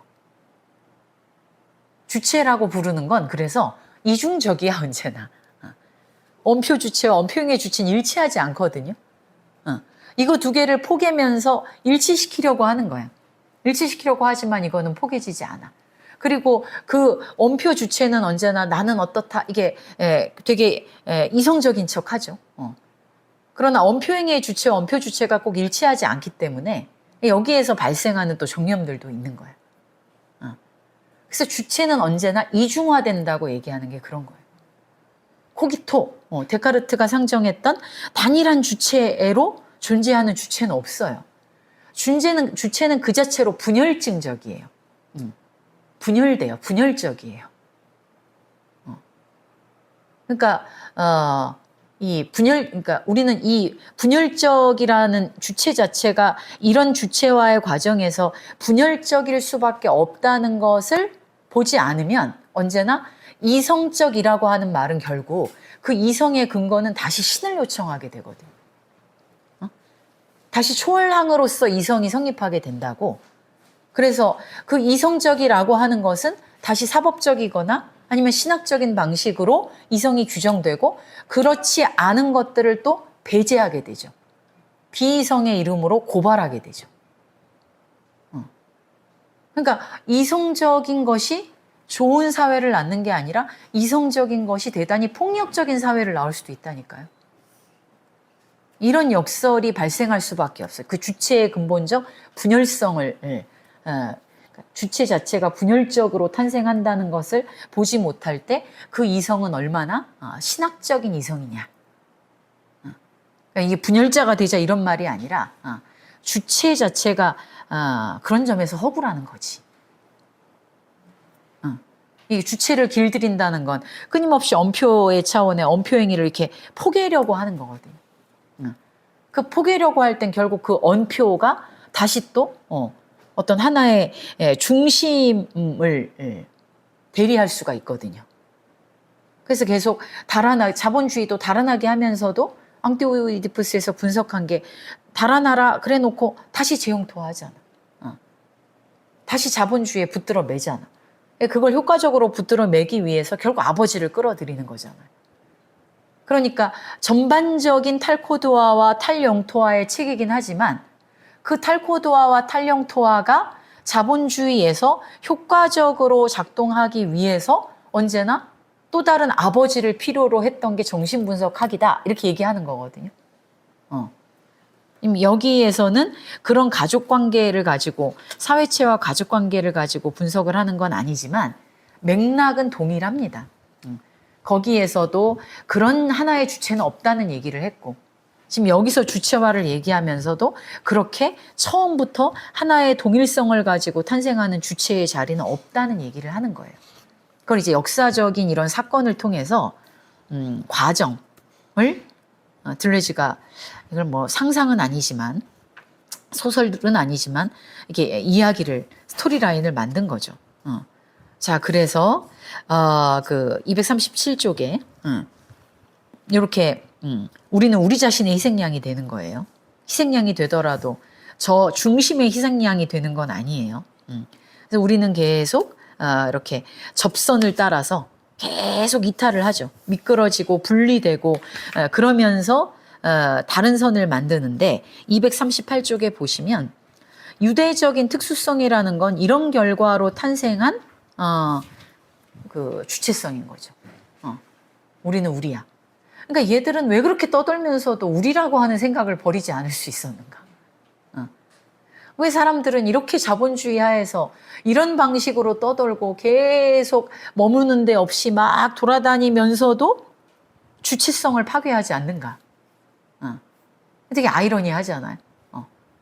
주체라고 부르는 건 그래서 이중적이야 언제나. 언표 주체와 언표행위의 주체는 일치하지 않거든요. 이거 두 개를 포개면서 일치시키려고 하는 거야. 일치시키려고 하지만 이거는 포개지지 않아. 그리고 그 언표 주체는 언제나 나는 어떻다 이게 되게 이성적인 척하죠. 그러나 언표행위의 주체와 언표 주체가 꼭 일치하지 않기 때문에 여기에서 발생하는 또 정념들도 있는 거야. 그래서 주체는 언제나 이중화된다고 얘기하는 게 그런 거예요. 코기토, 데카르트가 상정했던 단일한 주체로 존재하는 주체는 없어요. 주체는 그 자체로 분열증적이에요. 분열돼요. 분열적이에요. 그러니까 그러니까 우리는 이 분열적이라는 주체 자체가 이런 주체와의 과정에서 분열적일 수밖에 없다는 것을 보지 않으면 언제나 이성적이라고 하는 말은 결국 그 이성의 근거는 다시 신을 요청하게 되거든요. 다시 초월항으로서 이성이 성립하게 된다고. 그래서 그 이성적이라고 하는 것은 다시 사법적이거나 아니면 신학적인 방식으로 이성이 규정되고 그렇지 않은 것들을 또 배제하게 되죠. 비이성의 이름으로 고발하게 되죠. 그러니까 이성적인 것이 좋은 사회를 낳는 게 아니라 이성적인 것이 대단히 폭력적인 사회를 낳을 수도 있다니까요. 이런 역설이 발생할 수밖에 없어요. 그 주체의 근본적 분열성을 주체 자체가 분열적으로 탄생한다는 것을 보지 못할 때 그 이성은 얼마나 신학적인 이성이냐. 그러니까 이게 분열자가 되자 이런 말이 아니라 주체 자체가 그런 점에서 허구라는 거지. 이 주체를 길들인다는 건 끊임없이 엄표의 차원의 엄표행위를 이렇게 포개려고 하는 거거든요. 그 포개려고 할 땐 결국 그 언표가 다시 또 어떤 하나의 중심을 대리할 수가 있거든요. 그래서 계속 자본주의도 달아나게 하면서도 앙티오이디푸스에서 분석한 게 달아나라 그래 놓고 다시 재용토하잖아. 다시 자본주의에 붙들어 매잖아. 그걸 효과적으로 붙들어 매기 위해서 결국 아버지를 끌어들이는 거잖아요. 그러니까 전반적인 탈코도화와 탈영토화의 책이긴 하지만 그 탈코도화와 탈영토화가 자본주의에서 효과적으로 작동하기 위해서 언제나 또 다른 아버지를 필요로 했던 게 정신분석학이다 이렇게 얘기하는 거거든요. 여기에서는 그런 가족관계를 가지고 사회체와 가족관계를 가지고 분석을 하는 건 아니지만 맥락은 동일합니다. 거기에서도 그런 하나의 주체는 없다는 얘기를 했고 지금 여기서 주체화를 얘기하면서도 그렇게 처음부터 하나의 동일성을 가지고 탄생하는 주체의 자리는 없다는 얘기를 하는 거예요. 그걸 이제 역사적인 이런 사건을 통해서 과정을 들레즈가 이걸 뭐 상상은 아니지만 소설은 아니지만 이렇게 이야기를 스토리라인을 만든 거죠. 자 그래서 그 237쪽에 이렇게 우리는 우리 자신의 희생양이 되는 거예요. 희생양이 되더라도 저 중심의 희생양이 되는 건 아니에요. 그래서 우리는 계속 이렇게 접선을 따라서 계속 이탈을 하죠. 미끄러지고 분리되고 그러면서 다른 선을 만드는데 238쪽에 보시면 유대적인 특수성이라는 건 이런 결과로 탄생한 그 주체성인 거죠. 우리는 우리야. 그러니까 얘들은 왜 그렇게 떠돌면서도 우리라고 하는 생각을 버리지 않을 수 있었는가? 왜 사람들은 이렇게 자본주의 하에서 이런 방식으로 떠돌고 계속 머무는 데 없이 막 돌아다니면서도 주체성을 파괴하지 않는가? 되게 아이러니하잖아요.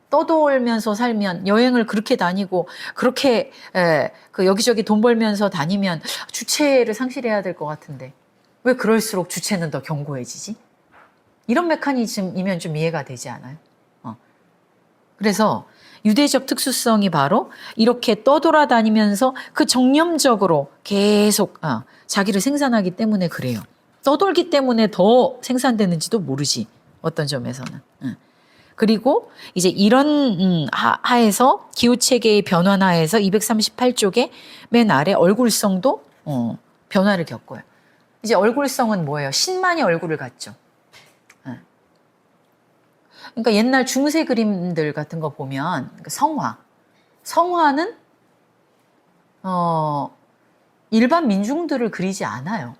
떠돌면서 살면 여행을 그렇게 다니고 그렇게 그 여기저기 돈 벌면서 다니면 주체를 상실해야 될 것 같은데 왜 그럴수록 주체는 더 견고해지지? 이런 메커니즘이면 좀 이해가 되지 않아요? 그래서 유대적 특수성이 바로 이렇게 떠돌아다니면서 그 정념적으로 계속 자기를 생산하기 때문에 그래요. 떠돌기 때문에 더 생산되는지도 모르지. 어떤 점에서는. 그리고 이제 이런 하에서 기후체계의 변화 하에서 238쪽에 맨 아래 얼굴성도 변화를 겪어요. 이제 얼굴성은 뭐예요? 신만이 얼굴을 갖죠. 그러니까 옛날 중세 그림들 같은 거 보면 성화는 일반 민중들을 그리지 않아요.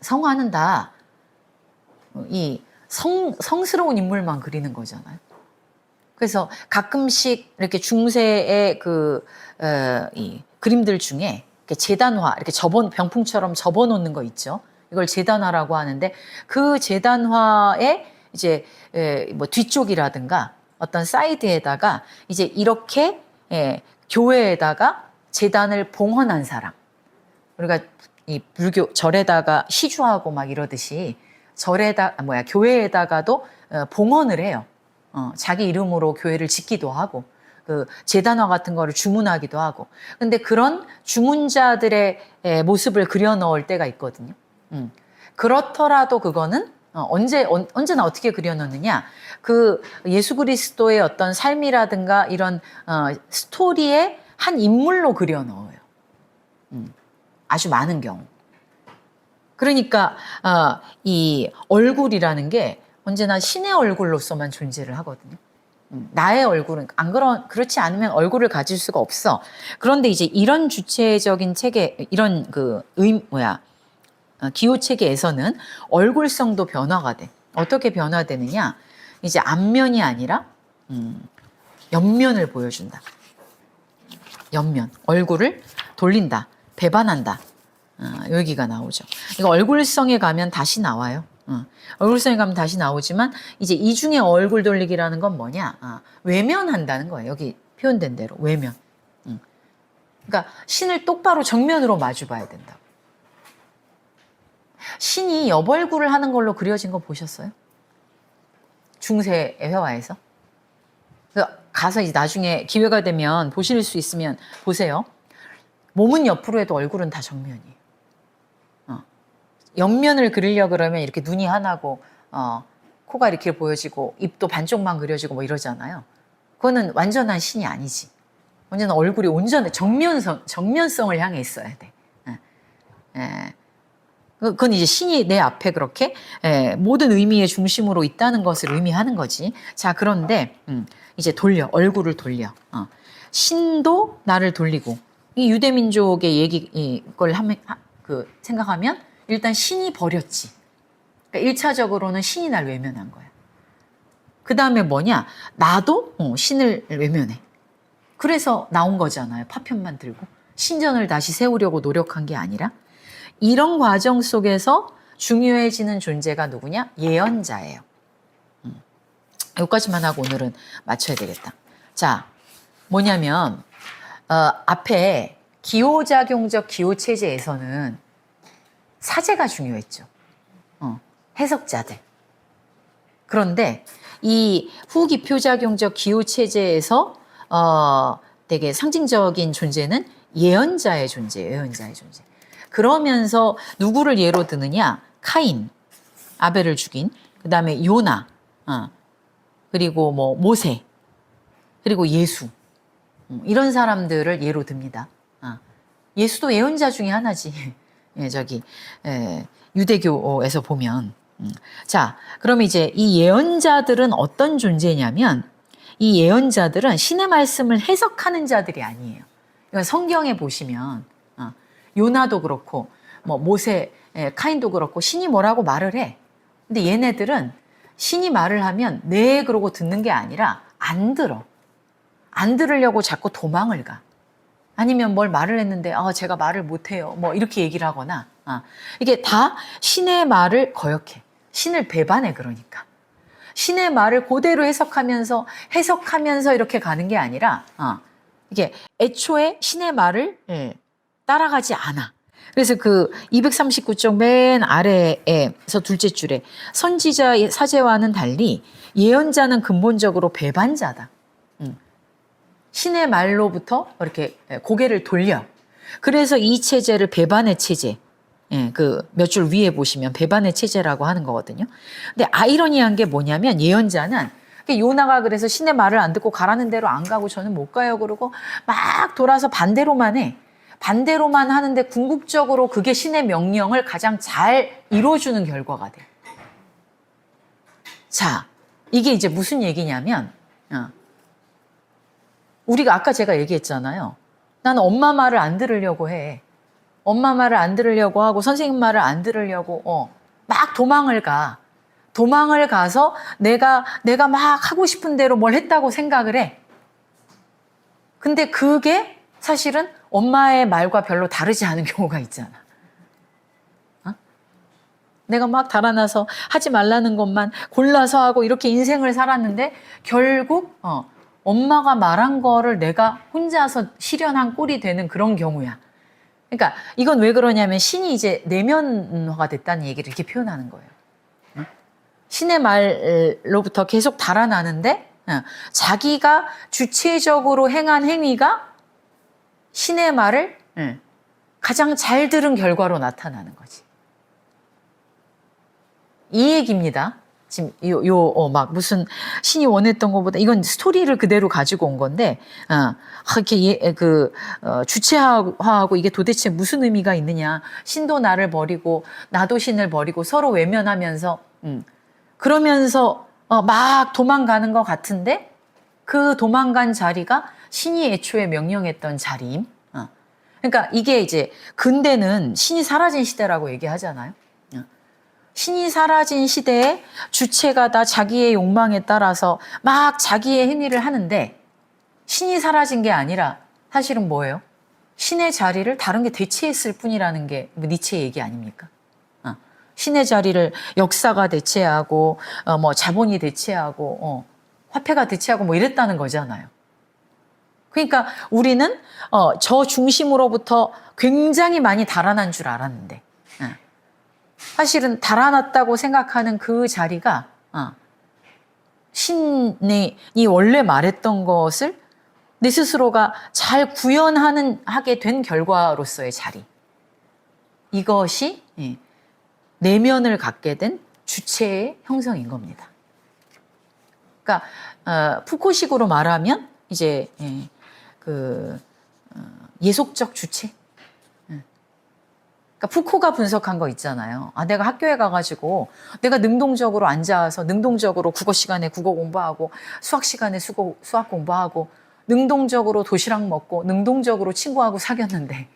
성화는 다 이 성스러운 인물만 그리는 거잖아요. 그래서 가끔씩 이렇게 중세의 이 그림들 중에 이렇게 재단화, 이렇게 병풍처럼 접어놓는 거 있죠. 이걸 재단화라고 하는데 그 재단화의 이제 뭐 뒤쪽이라든가 어떤 사이드에다가 이제 이렇게 교회에다가 재단을 봉헌한 사람. 우리가 이 불교 절에다가 시주하고 막 이러듯이 교회에다가도 봉헌을 해요. 자기 이름으로 교회를 짓기도 하고 그 제단화 같은 거를 주문하기도 하고. 근데 그런 주문자들의 모습을 그려 넣을 때가 있거든요. 그렇더라도 그거는 언제나 어떻게 그려 넣느냐? 그 예수 그리스도의 어떤 삶이라든가 이런 스토리의 한 인물로 그려 넣어요. 아주 많은 경우. 그러니까 이 얼굴이라는 게 언제나 신의 얼굴로서만 존재를 하거든요. 나의 얼굴은 그렇지 않으면 얼굴을 가질 수가 없어. 그런데 이제 이런 주체적인 체계, 이런 기호 체계에서는 얼굴성도 변화가 돼. 어떻게 변화되느냐? 이제 앞면이 아니라 옆면을 보여준다. 옆면, 얼굴을 돌린다, 배반한다. 여기가 나오죠. 이거 얼굴성에 가면 다시 나와요. 얼굴성에 가면 다시 나오지만 이제 이 중에 얼굴 돌리기라는 건 뭐냐? 외면한다는 거예요. 여기 표현된 대로 외면. 그러니까 신을 똑바로 정면으로 마주 봐야 된다. 신이 옆얼굴을 하는 걸로 그려진 거 보셨어요? 중세 회화에서? 가서 이제 나중에 기회가 되면 보실 수 있으면 보세요. 몸은 옆으로 해도 얼굴은 다 정면이에요. 옆면을 그리려 그러면 이렇게 눈이 하나고 코가 이렇게 보여지고 입도 반쪽만 그려지고 뭐 이러잖아요. 그거는 완전한 신이 아니지. 언제나 얼굴이 온전히 정면성을 향해 있어야 돼. 그건 이제 신이 내 앞에 그렇게 모든 의미의 중심으로 있다는 것을 의미하는 거지. 자, 그런데 이제 얼굴을 돌려. 신도 나를 돌리고. 이 유대민족의 이걸 생각하면 일단 신이 버렸지. 그러니까 1차적으로는 신이 날 외면한 거야. 그 다음에 뭐냐? 나도 신을 외면해. 그래서 나온 거잖아요. 파편만 들고. 신전을 다시 세우려고 노력한 게 아니라. 이런 과정 속에서 중요해지는 존재가 누구냐? 예언자예요. 여기까지만 하고 오늘은 마쳐야 되겠다. 자, 뭐냐면 앞에 기호작용적 기호체제에서는 사제가 중요했죠. 해석자들. 그런데 이 후기표작용적 기호체제에서 되게 상징적인 존재는 예언자의 존재예요. 예언자의 존재. 그러면서 누구를 예로 드느냐? 카인, 아벨을 죽인, 그 다음에 요나, 그리고 뭐 모세, 그리고 예수. 이런 사람들을 예로 듭니다. 예수도 예언자 중에 하나지. 유대교에서 보면. 자, 그럼 이제 이 예언자들은 어떤 존재냐면 이 예언자들은 신의 말씀을 해석하는 자들이 아니에요. 이건 성경에 보시면 요나도 그렇고 뭐 모세, 카인도 그렇고 신이 뭐라고 말을 해. 근데 얘네들은 신이 말을 하면 네 그러고 듣는 게 아니라 안 들어. 안 들으려고 자꾸 도망을 가. 아니면 뭘 말을 했는데 제가 말을 못해요. 뭐 이렇게 얘기를 하거나 이게 다 신의 말을 거역해. 신을 배반해. 그러니까 신의 말을 그대로 해석하면서 이렇게 가는 게 아니라 이게 애초에 신의 말을 따라가지 않아. 그래서 그 239쪽 맨 아래에서 둘째 줄에 선지자의 사제와는 달리 예언자는 근본적으로 배반자다. 신의 말로부터 이렇게 고개를 돌려. 그래서 이 체제를 배반의 체제. 그 몇 줄 위에 보시면 배반의 체제라고 하는 거거든요. 근데 아이러니한 게 뭐냐면 예언자는 요나가 그래서 신의 말을 안 듣고 가라는 대로 안 가고 저는 못 가요 그러고 막 돌아서 반대로만 해. 반대로만 하는데 궁극적으로 그게 신의 명령을 가장 잘 이루어주는 결과가 돼. 자, 이게 이제 무슨 얘기냐면 우리가 아까 제가 얘기했잖아요. 나는 엄마 말을 안 들으려고 해. 엄마 말을 안 들으려고 하고 선생님 말을 안 들으려고 막 도망을 가. 도망을 가서 내가 막 하고 싶은 대로 뭘 했다고 생각을 해. 근데 그게 사실은 엄마의 말과 별로 다르지 않은 경우가 있잖아. 내가 막 달아나서 하지 말라는 것만 골라서 하고 이렇게 인생을 살았는데 결국 엄마가 말한 거를 내가 혼자서 실현한 꼴이 되는 그런 경우야. 그러니까 이건 왜 그러냐면 신이 이제 내면화가 됐다는 얘기를 이렇게 표현하는 거예요. 신의 말로부터 계속 달아나는데 자기가 주체적으로 행한 행위가 신의 말을 가장 잘 들은 결과로 나타나는 거지. 이 얘기입니다. 지금 막 무슨 신이 원했던 것보다 이건 스토리를 그대로 가지고 온 건데 이렇게 주체화하고 이게 도대체 무슨 의미가 있느냐. 신도 나를 버리고 나도 신을 버리고 서로 외면하면서 그러면서 막 도망가는 것 같은데 그 도망간 자리가 신이 애초에 명령했던 자리임. 그러니까 이게 이제 근대는 신이 사라진 시대라고 얘기하잖아요. 신이 사라진 시대에 주체가 다 자기의 욕망에 따라서 막 자기의 행위를 하는데 신이 사라진 게 아니라 사실은 뭐예요? 신의 자리를 다른 게 대체했을 뿐이라는 게 니체 얘기 아닙니까? 신의 자리를 역사가 대체하고 뭐 자본이 대체하고 화폐가 대체하고 뭐 이랬다는 거잖아요. 그러니까 우리는 저 중심으로부터 굉장히 많이 달아난 줄 알았는데 사실은 달아났다고 생각하는 그 자리가 신이 원래 말했던 것을 내 스스로가 잘 구현하게 된 결과로서의 자리. 이것이 내면을 갖게 된 주체의 형성인 겁니다. 그러니까 푸코식으로 말하면 이제 예속적 주체. 그러니까 푸코가 분석한 거 있잖아요. 내가 학교에 가가지고 내가 능동적으로 앉아서 능동적으로 국어 시간에 국어 공부하고 수학 시간에 수학 공부하고 능동적으로 도시락 먹고 능동적으로 친구하고 사귀었는데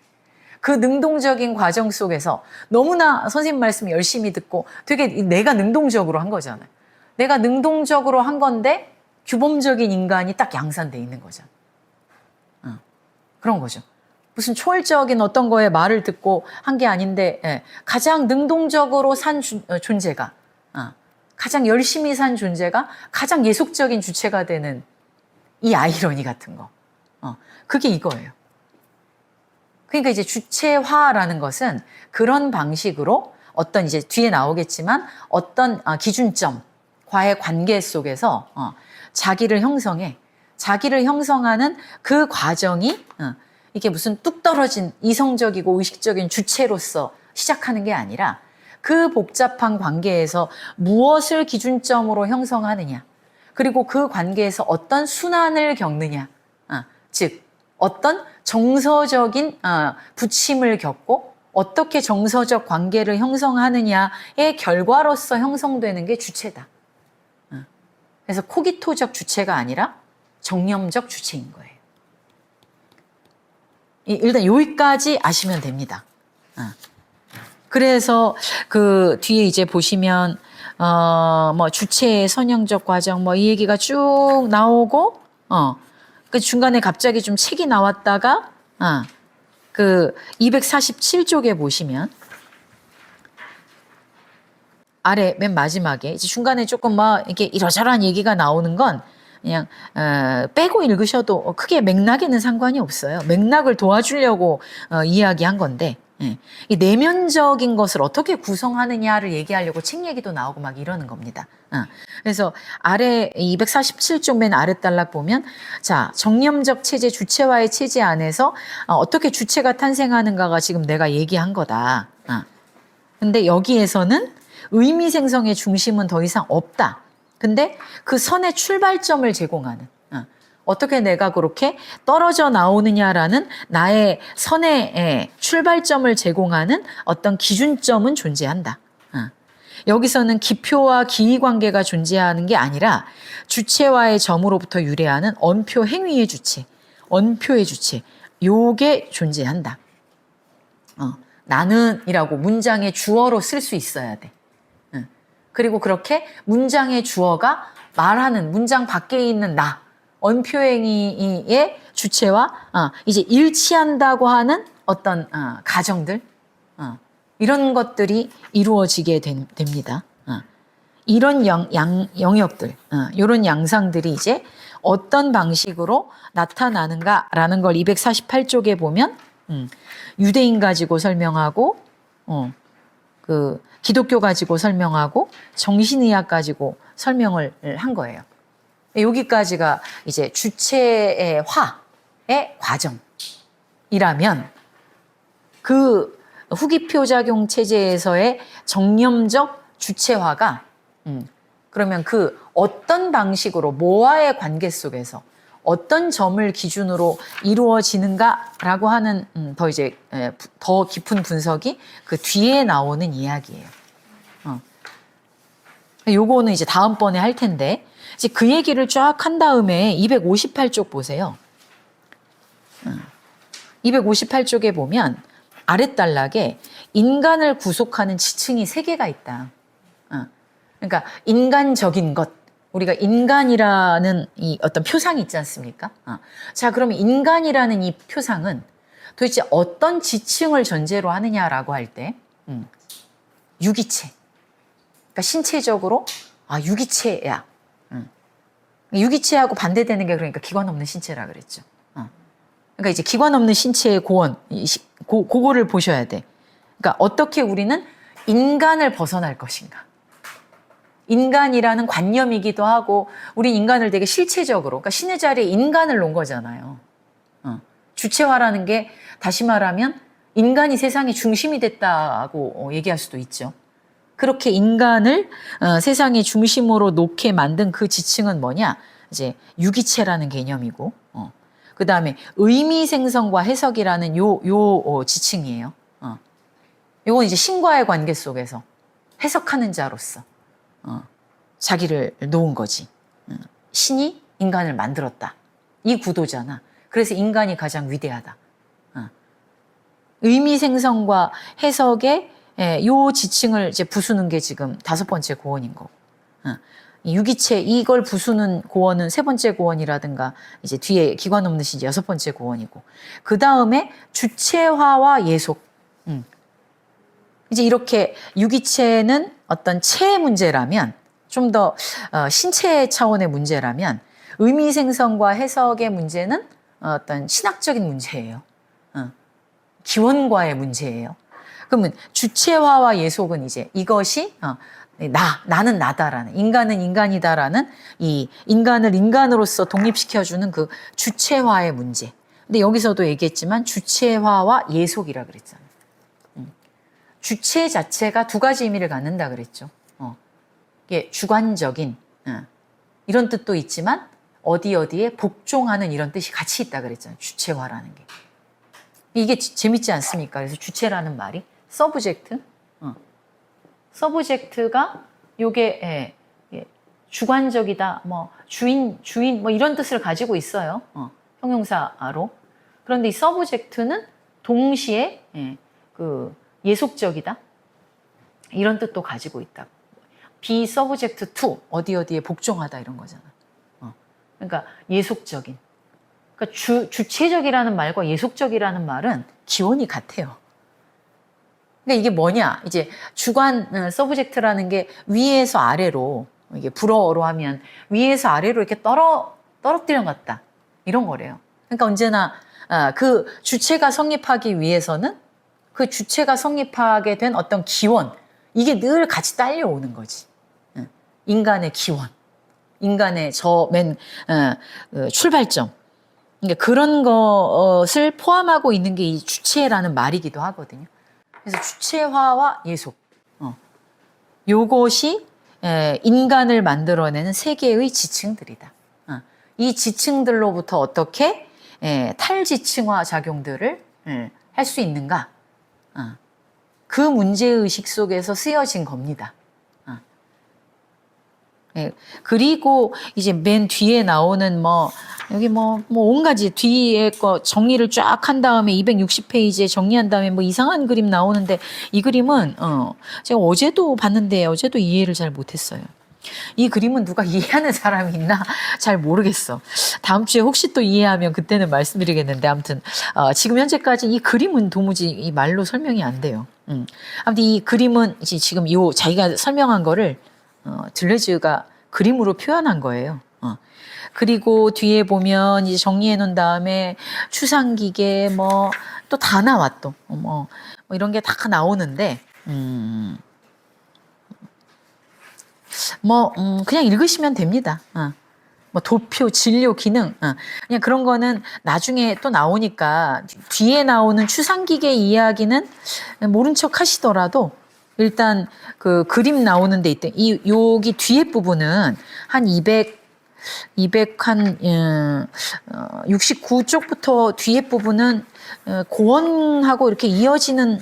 그 능동적인 과정 속에서 너무나 선생님 말씀 열심히 듣고 되게 내가 능동적으로 한 거잖아요. 내가 능동적으로 한 건데 규범적인 인간이 딱 양산돼 있는 거잖아요. 그런 거죠. 무슨 초월적인 어떤 거에 말을 듣고 한 게 아닌데 가장 능동적으로 산 존재가 가장 열심히 산 존재가 가장 예속적인 주체가 되는 이 아이러니 같은 거. 그게 이거예요. 그러니까 이제 주체화라는 것은 그런 방식으로 어떤 이제 뒤에 나오겠지만 어떤 기준점과의 관계 속에서 자기를 형성해 자기를 형성하는 그 과정이 이게 무슨 뚝 떨어진 이성적이고 의식적인 주체로서 시작하는 게 아니라 그 복잡한 관계에서 무엇을 기준점으로 형성하느냐 그리고 그 관계에서 어떤 순환을 겪느냐 즉 어떤 정서적인 부침을 겪고 어떻게 정서적 관계를 형성하느냐의 결과로서 형성되는 게 주체다. 그래서 코기토적 주체가 아니라 정념적 주체인 거예요. 일단 여기까지 아시면 됩니다. 그래서 그 뒤에 이제 보시면 뭐 주체의 선형적 과정 뭐 이 얘기가 쭉 나오고 그 중간에 갑자기 좀 책이 나왔다가 그 247쪽에 보시면 아래 맨 마지막에 이제 중간에 조금 막 이렇게 이러저러한 얘기가 나오는 건 그냥 빼고 읽으셔도 크게 맥락에는 상관이 없어요. 맥락을 도와주려고 이야기한 건데 이 내면적인 것을 어떻게 구성하느냐를 얘기하려고 책 얘기도 나오고 막 이러는 겁니다. 그래서 아래 247쪽 맨 아래 단락 보면 자 정념적 체제 주체와의 체제 안에서 어떻게 주체가 탄생하는가가 지금 내가 얘기한 거다. 근데 여기에서는 의미 생성의 중심은 더 이상 없다. 근데 그 선의 출발점을 제공하는 어떻게 내가 그렇게 떨어져 나오느냐라는 나의 선의 출발점을 제공하는 어떤 기준점은 존재한다. 여기서는 기표와 기이관계가 존재하는 게 아니라 주체와의 점으로부터 유래하는 언표 행위의 주체, 언표의 주체 요게 존재한다. 나는이라고 문장의 주어로 쓸 수 있어야 돼. 그리고 그렇게 문장의 주어가 말하는 문장 밖에 있는 나, 언표행위의 주체와 이제 일치한다고 하는 어떤 가정들 이런 것들이 이루어지게 됩니다. 이런 영역들, 이런 양상들이 이제 어떤 방식으로 나타나는가라는 걸 248쪽에 보면 유대인 가지고 설명하고, 그 기독교 가지고 설명하고, 정신의학 가지고 설명을 한 거예요. 여기까지가 이제 주체의 화의 과정이라면 그 후기표작용 체제에서의 정념적 주체화가 그러면 그 어떤 방식으로 뭐와의 관계 속에서 어떤 점을 기준으로 이루어지는가라고 하는 더 깊은 분석이 그 뒤에 나오는 이야기예요. 요거는 이제 다음번에 할 텐데 이제 그 얘기를 쫙 한 다음에 258쪽 보세요. 258쪽에 보면 아랫단락에 인간을 구속하는 지층이 3개가 있다. 그러니까 인간적인 것, 우리가 인간이라는 이 어떤 표상이 있지 않습니까? 자, 그러면 인간이라는 이 표상은 도대체 어떤 지층을 전제로 하느냐라고 할 때 유기체, 그러니까 신체적으로 유기체야. 유기체하고 반대되는 게 그러니까 기관 없는 신체라 그랬죠. 그러니까 이제 기관 없는 신체의 고원, 그거를 보셔야 돼. 그러니까 어떻게 우리는 인간을 벗어날 것인가. 인간이라는 관념이기도 하고, 우리 인간을 되게 실체적으로, 그러니까 신의 자리에 인간을 놓은 거잖아요. 주체화라는 게 다시 말하면 인간이 세상의 중심이 됐다고 얘기할 수도 있죠. 그렇게 인간을 세상의 중심으로 놓게 만든 그 지층은 뭐냐? 이제 유기체라는 개념이고, 그 다음에 의미 생성과 해석이라는 요 지층이에요. 요건 이제 신과의 관계 속에서 해석하는 자로서 자기를 놓은 거지. 신이 인간을 만들었다. 이 구도잖아. 그래서 인간이 가장 위대하다. 의미 생성과 해석의 요 지층을 이제 부수는 게 지금 5번째 고언인 거고. 유기체 이걸 부수는 고언은 3번째 고언이라든가 이제 뒤에 기관 없는 신지 6번째 고언이고. 그 다음에 주체화와 예속. 이제 이렇게 유기체는 어떤 체 문제라면 좀 더 신체 차원의 문제라면 의미 생성과 해석의 문제는 어떤 신학적인 문제예요. 기원과의 문제예요. 그러면 주체화와 예속은 이제 이것이 나는 나다라는, 인간은 인간이다라는 이 인간을 인간으로서 독립시켜주는 그 주체화의 문제. 근데 여기서도 얘기했지만 주체화와 예속이라 그랬잖아요. 주체 자체가 2가지 의미를 갖는다 그랬죠. 이게 주관적인 이런 뜻도 있지만 어디에 복종하는 이런 뜻이 같이 있다 그랬잖아요. 주체화라는 게. 이게 재밌지 않습니까? 그래서 주체라는 말이 서브젝트, 서브젝트가 요게 주관적이다, 뭐 주인 뭐 이런 뜻을 가지고 있어요. 형용사로. 그런데 이 서브젝트는 동시에 그 예속적이다 이런 뜻도 가지고 있다. be subject to 어디에 복종하다 이런 거잖아. 그러니까 예속적인. 그러니까 주체적이라는 말과 예속적이라는 말은 기원이 같아요. 그러니까 이게 뭐냐? 이제 주관 서브젝트라는 게 위에서 아래로, 이게 불어로 하면 위에서 아래로 이렇게 떨어뜨려 놨다 이런 거래요. 그러니까 언제나 그 주체가 성립하기 위해서는 그 주체가 성립하게 된 어떤 기원, 이게 늘 같이 딸려오는 거지. 인간의 기원, 인간의 출발점. 그러니까 그런 것을 포함하고 있는 게 이 주체라는 말이기도 하거든요. 그래서 주체화와 예속. 요것이 인간을 만들어내는 3개의 지층들이다. 이 지층들로부터 어떻게 탈지층화 작용들을 할 수 있는가? 그 문제의식 속에서 쓰여진 겁니다. 그리고 이제 맨 뒤에 나오는 여기 온 가지 뒤에 거 정리를 쫙 한 다음에 260페이지에 정리한 다음에 이상한 그림 나오는데 이 그림은 제가 어제도 봤는데 어제도 이해를 잘 못했어요. 이 그림은 누가 이해하는 사람이 있나 잘 모르겠어. 다음 주에 혹시 또 이해하면 그때는 말씀드리겠는데 아무튼 지금 현재까지 이 그림은 도무지 이 말로 설명이 안 돼요. 아무튼 이 그림은 이제 지금 자기가 설명한 거를 들레즈가 그림으로 표현한 거예요. 그리고 뒤에 보면 이제 정리해 놓은 다음에 추상기계 또 다 나와 또. 뭐 이런 게 다 나오는데 그냥 읽으시면 됩니다. 뭐 도표, 진료, 기능, 그냥 그런 거는 나중에 또 나오니까 뒤에 나오는 추상기계 이야기는 모른 척 하시더라도 일단 그 그림 나오는 데 있던 여기 뒤에 부분은 한 69쪽부터 뒤에 부분은 고원하고 이렇게 이어지는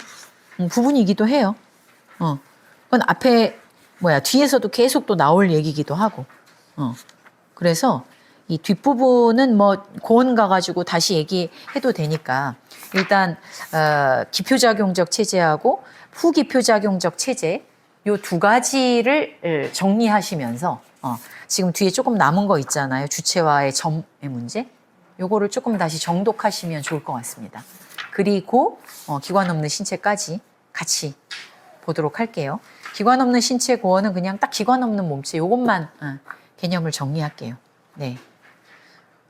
부분이기도 해요. 그건 앞에 뒤에서도 계속 또 나올 얘기기도 하고. 그래서 이 뒷부분은 뭐 고원 가가지고 다시 얘기해도 되니까 일단 기표작용적 체제하고 후기표작용적 체제 요 두 가지를 정리하시면서 지금 뒤에 조금 남은 거 있잖아요. 주체와의 점의 문제. 요거를 조금 다시 정독하시면 좋을 것 같습니다. 그리고 기관 없는 신체까지 같이 보도록 할게요. 기관 없는 신체 고원은 그냥 딱 기관 없는 몸체 요것만 개념을 정리할게요. 네.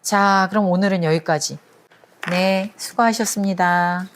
자, 그럼 오늘은 여기까지. 네, 수고하셨습니다.